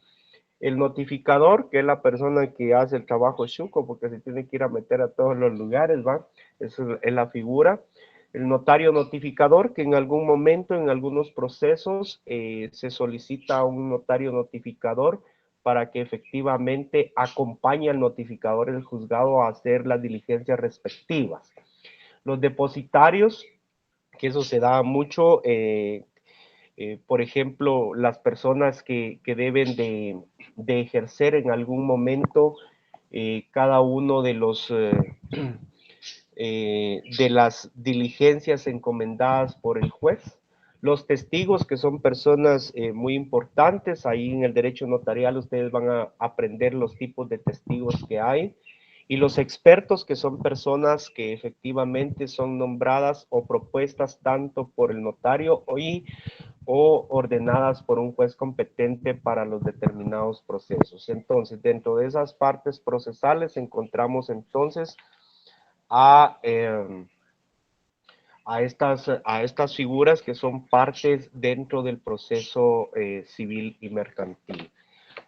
El notificador, que es la persona que hace el trabajo chuco, porque se tiene que ir a meter a todos los lugares, ¿va? Eso es la figura. El notario notificador, que en algún momento, en algunos procesos, se solicita a un notario notificador para que efectivamente acompañe al notificador del juzgado a hacer las diligencias respectivas. Los depositarios, que eso se da mucho, por ejemplo, las personas que deben de ejercer en algún momento cada uno de los de las diligencias encomendadas por el juez. Los testigos, que son personas muy importantes, ahí en el derecho notarial ustedes van a aprender los tipos de testigos que hay. Y los expertos, que son personas que efectivamente son nombradas o propuestas tanto por el notario o ordenadas por un juez competente para los determinados procesos. Entonces, dentro de esas partes procesales encontramos entonces a estas figuras que son partes dentro del proceso civil y mercantil.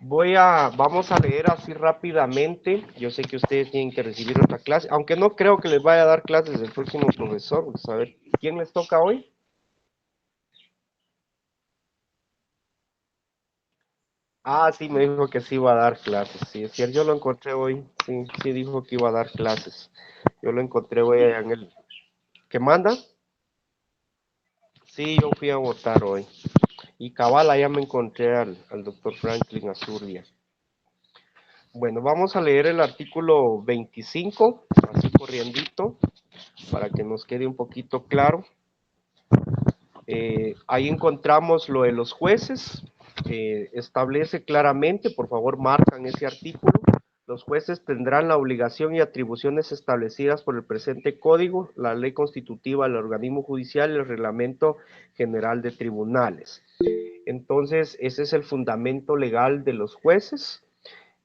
Vamos a leer así rápidamente. Yo sé que ustedes tienen que recibir otra clase, aunque no creo que les vaya a dar clases el próximo profesor. Vamos a ver, ¿quién les toca hoy? Ah, sí, me dijo que sí iba a dar clases. Sí, es cierto, yo lo encontré hoy. Sí, sí dijo que iba a dar clases. Yo lo encontré hoy en el... ¿Qué manda? Sí, yo fui a votar hoy. Y cabal, ya me encontré al doctor Franklin Azurdia. Bueno, vamos a leer el artículo 25, así corriendito, para que nos quede un poquito claro. Ahí encontramos lo de los jueces. Establece claramente, por favor marcan ese artículo, los jueces tendrán la obligación y atribuciones establecidas por el presente código, la ley constitutiva del organismo judicial y el reglamento general de tribunales. Entonces, ese es el fundamento legal de los jueces.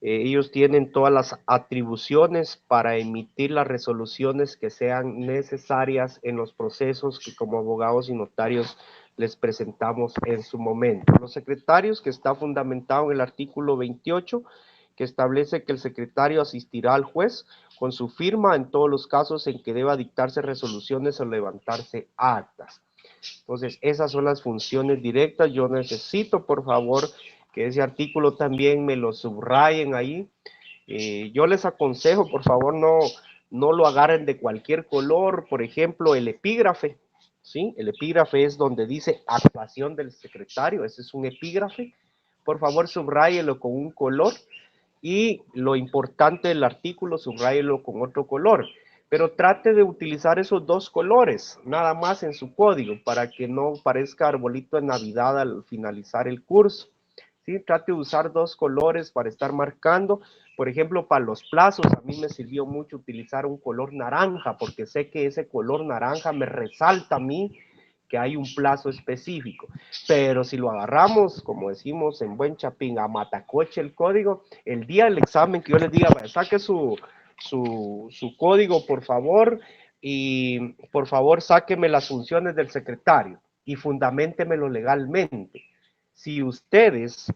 Ellos tienen todas las atribuciones para emitir las resoluciones que sean necesarias en los procesos que como abogados y notarios les presentamos en su momento. Los secretarios, que está fundamentado en el artículo 28, que establece que el secretario asistirá al juez con su firma en todos los casos en que deba dictarse resoluciones o levantarse actas. Entonces, esas son las funciones directas. Yo necesito, por favor, que ese artículo también me lo subrayen ahí. Yo les aconsejo, por favor, no lo agarren de cualquier color. Por ejemplo, el epígrafe, ¿sí? El epígrafe es donde dice actuación del secretario. Ese es un epígrafe. Por favor, subráyelo con un color. Y lo importante del artículo, subráyelo con otro color. Pero trate de utilizar esos dos colores, nada más en su código, para que no parezca arbolito de Navidad al finalizar el curso. ¿Sí? Trate de usar dos colores para estar marcando. Por ejemplo, para los plazos, a mí me sirvió mucho utilizar un color naranja, porque sé que ese color naranja me resalta a mí que hay un plazo específico. Pero si lo agarramos, como decimos en buen chapín, a matacoche el código, el día del examen que yo les diga, saque su código, por favor, y por favor sáqueme las funciones del secretario y fundamentemelo legalmente. Si ustedes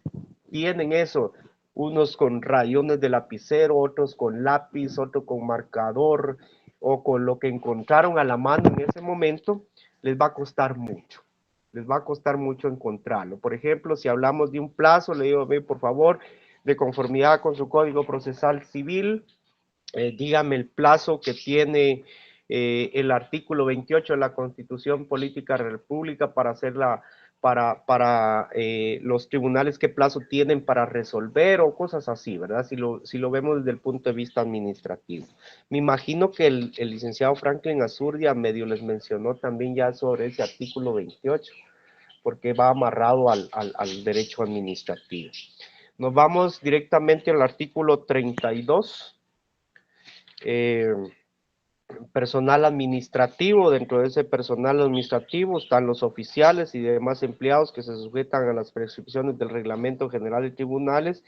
tienen eso, unos con rayones de lapicero, otros con lápiz, otro con marcador, o con lo que encontraron a la mano en ese momento, les va a costar mucho. Les va a costar mucho encontrarlo. Por ejemplo, si hablamos de un plazo, le digo, por favor, de conformidad con su Código Procesal Civil, dígame el plazo que tiene el artículo 28 de la Constitución Política de la República para hacer para los tribunales, qué plazo tienen para resolver o cosas así, ¿verdad? Si lo vemos desde el punto de vista administrativo. Me imagino que el licenciado Franklin Azurdia medio les mencionó también ya sobre ese artículo 28, porque va amarrado al derecho administrativo. Nos vamos directamente al artículo 32. Personal administrativo. Dentro de ese personal administrativo están los oficiales y demás empleados que se sujetan a las prescripciones del Reglamento General de Tribunales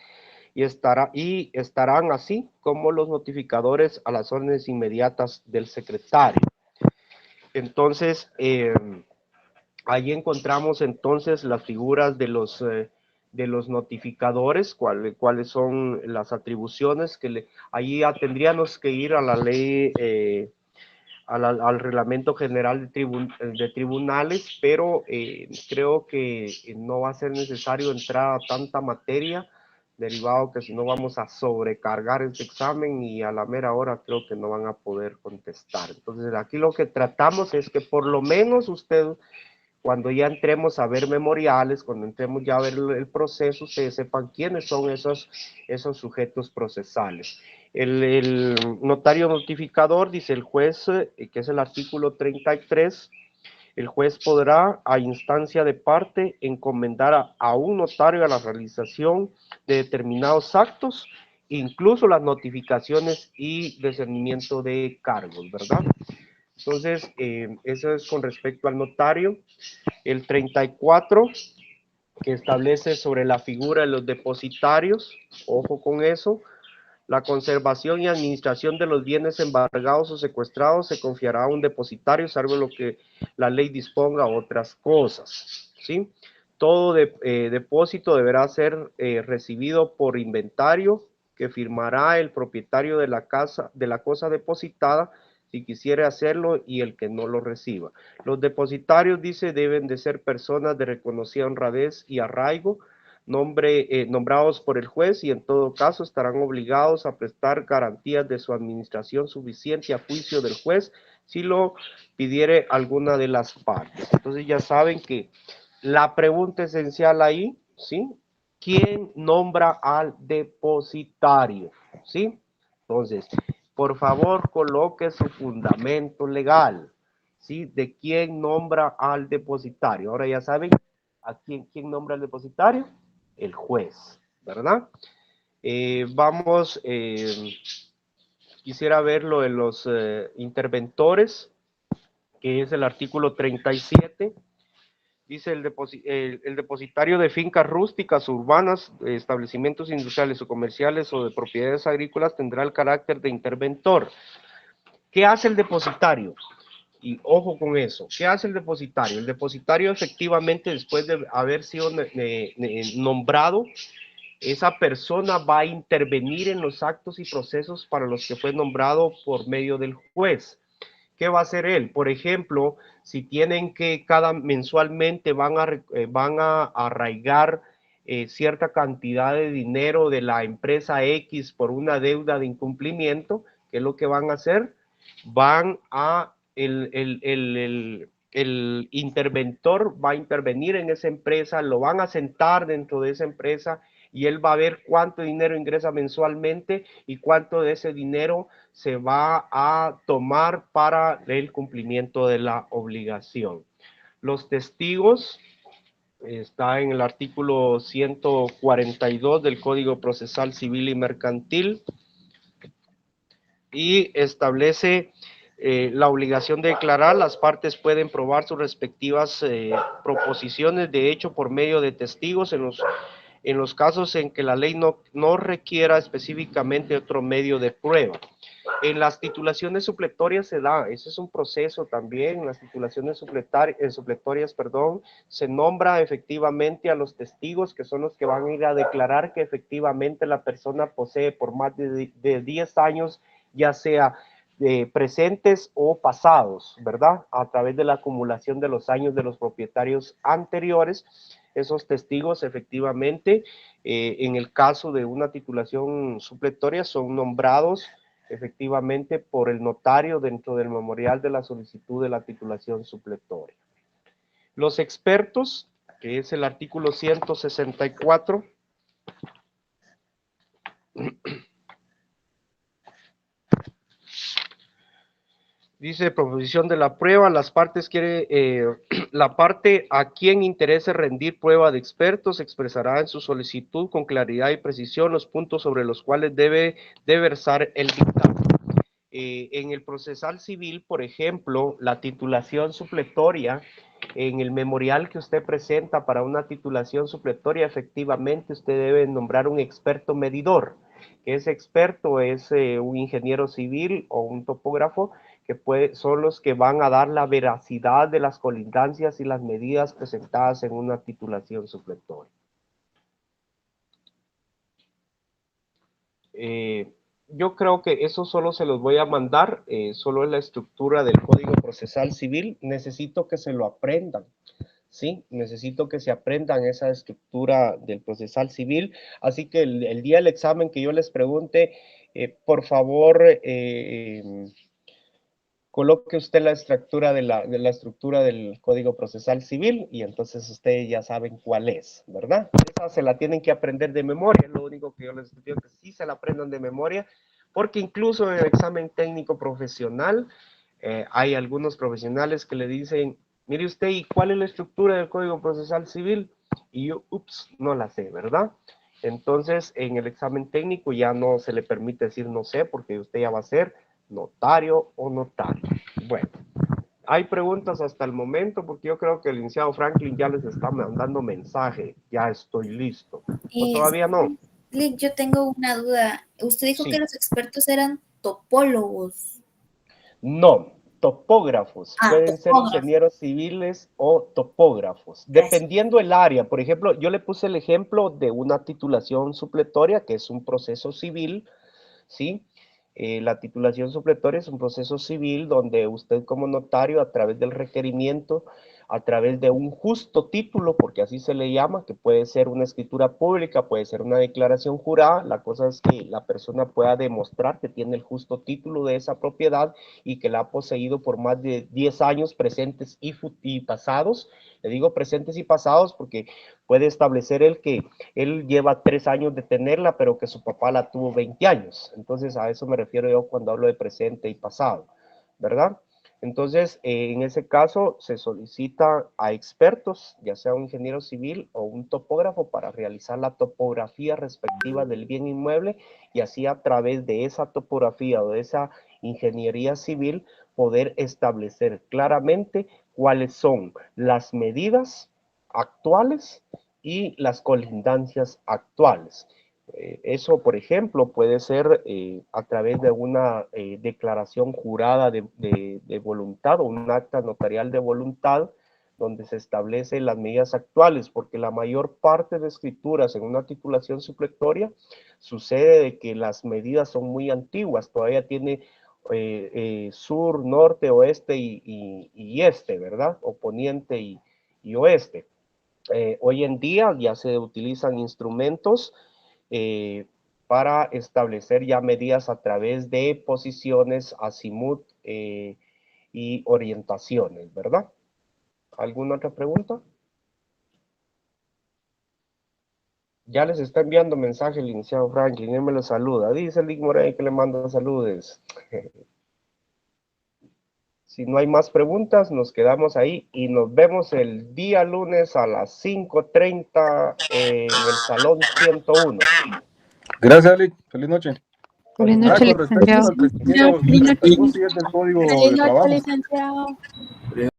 y estarán así como los notificadores a las órdenes inmediatas del secretario. Entonces, ahí encontramos entonces las figuras de los notificadores, cuáles son las atribuciones que ahí tendríamos que ir a la ley, al reglamento general de tribunales, pero creo que no va a ser necesario entrar a tanta materia, derivado que si no vamos a sobrecargar este examen y a la mera hora creo que no van a poder contestar. Entonces aquí lo que tratamos es que por lo menos usted, cuando ya entremos a ver memoriales, cuando entremos ya a ver el proceso, ustedes sepan quiénes son esos sujetos procesales. El notario notificador, dice el juez, que es el artículo 33, el juez podrá, a instancia de parte, encomendar a un notario a la realización de determinados actos, incluso las notificaciones y discernimiento de cargos, ¿verdad? Entonces, eso es con respecto al notario. El 34, que establece sobre la figura de los depositarios, ojo con eso. La conservación y administración de los bienes embargados o secuestrados se confiará a un depositario, salvo lo que la ley disponga otras cosas, ¿sí? Todo depósito deberá ser recibido por inventario que firmará el propietario de la cosa depositada, si quisiera hacerlo, y el que no lo reciba. Los depositarios, dice, deben de ser personas de reconocida honradez y arraigo, nombrados por el juez, y en todo caso estarán obligados a prestar garantías de su administración suficiente a juicio del juez si lo pidiere alguna de las partes. Entonces ya saben que la pregunta esencial ahí, ¿sí? ¿Quién nombra al depositario? ¿Sí? Entonces, por favor, coloque su fundamento legal, ¿sí? De quién nombra al depositario. Ahora ya saben a quién nombra al depositario. El juez, ¿verdad? Quisiera ver lo de los interventores, que es el artículo 37. Dice el depositario de fincas rústicas, urbanas, establecimientos industriales o comerciales o de propiedades agrícolas tendrá el carácter de interventor. ¿Qué hace el depositario? Y ojo con eso, ¿qué hace el depositario? El depositario efectivamente, después de haber sido nombrado, esa persona va a intervenir en los actos y procesos para los que fue nombrado por medio del juez. ¿Qué va a hacer él? Por ejemplo, si tienen que mensualmente van a arraigar cierta cantidad de dinero de la empresa X por una deuda de incumplimiento, ¿qué es lo que van a hacer? El interventor va a intervenir en esa empresa, lo van a sentar dentro de esa empresa y él va a ver cuánto dinero ingresa mensualmente y cuánto de ese dinero se va a tomar para el cumplimiento de la obligación. Los testigos, está en el artículo 142 del Código Procesal Civil y Mercantil, y establece la obligación de declarar. Las partes pueden probar sus respectivas proposiciones de hecho por medio de testigos en los casos en que la ley no requiera específicamente otro medio de prueba. En las titulaciones supletorias se da, ese es un proceso también. En las titulaciones supletorias, se nombra efectivamente a los testigos, que son los que van a ir a declarar que efectivamente la persona posee por más de 10 años, ya sea presentes o pasados, ¿verdad? A través de la acumulación de los años de los propietarios anteriores. Esos testigos efectivamente, en el caso de una titulación supletoria, son nombrados efectivamente por el notario dentro del memorial de la solicitud de la titulación supletoria. Los expertos, que es el artículo 164, dice proposición de la prueba. Las partes la parte a quien interese rendir prueba de expertos expresará en su solicitud con claridad y precisión los puntos sobre los cuales debe versar el dictamen. En el procesal civil, por ejemplo, la titulación supletoria, en el memorial que usted presenta para una titulación supletoria, efectivamente usted debe nombrar un experto medidor, que ese experto es un ingeniero civil o un topógrafo, que son los que van a dar la veracidad de las colindancias y las medidas presentadas en una titulación supletoria. Yo creo que eso solo se los voy a mandar, solo es la estructura del Código Procesal Civil. Necesito que se lo aprendan, ¿sí? Necesito que se aprendan esa estructura del Procesal Civil. Así que el día del examen que yo les pregunte, por favor, coloque usted la estructura de la estructura del Código Procesal Civil y entonces ustedes ya saben cuál es, ¿verdad? Esa se la tienen que aprender de memoria, es lo único que yo les pido, que sí se la aprendan de memoria, porque incluso en el examen técnico profesional hay algunos profesionales que le dicen, mire usted, ¿y cuál es la estructura del Código Procesal Civil? Y yo, ups, no la sé, ¿verdad? Entonces, en el examen técnico ya no se le permite decir no sé, porque usted ya va a ser notario o notario. Bueno, hay preguntas hasta el momento, porque yo creo que el licenciado Franklin ya les está mandando mensaje. Ya estoy listo. ¿O todavía no? Yo tengo una duda. Usted dijo Sí. que los expertos eran topólogos. No, topógrafos. Pueden ser Topógrafos. ingenieros civiles o topógrafos, dependiendo el área. Por ejemplo, yo le puse el ejemplo de una titulación supletoria, que es un proceso civil, ¿sí? La titulación supletoria es un proceso civil donde usted como notario, a través del requerimiento, a través de un justo título, porque así se le llama, que puede ser una escritura pública, puede ser una declaración jurada, la cosa es que la persona pueda demostrar que tiene el justo título de esa propiedad y que la ha poseído por más de 10 años presentes y pasados. Le digo presentes y pasados porque puede establecer él que él lleva 3 años de tenerla, pero que su papá la tuvo 20 años. Entonces, a eso me refiero yo cuando hablo de presente y pasado, ¿verdad? Entonces, en ese caso, se solicita a expertos, ya sea un ingeniero civil o un topógrafo, para realizar la topografía respectiva del bien inmueble y así a través de esa topografía o de esa ingeniería civil poder establecer claramente cuáles son las medidas actuales y las colindancias actuales. Eso, por ejemplo, puede ser a través de una declaración jurada de voluntad o un acta notarial de voluntad donde se establecen las medidas actuales, porque la mayor parte de escrituras en una titulación supletoria sucede de que las medidas son muy antiguas, todavía tiene sur, norte, oeste y este, ¿verdad? O poniente y oeste. Hoy en día ya se utilizan instrumentos para establecer ya medidas a través de posiciones, azimut y orientaciones, ¿verdad? ¿Alguna otra pregunta? Ya les está enviando mensaje el licenciado Franklin, él me lo saluda. Dice Lick Morey que le manda saludos. Si no hay más preguntas, nos quedamos ahí y nos vemos el día lunes a las 5:30 en el salón 101. Gracias, Lick. Feliz noche. Feliz noche, Con respecto licenciado. al 300, Feliz noche. ¿vos sigues el código Feliz de noche, trabajo? licenciado.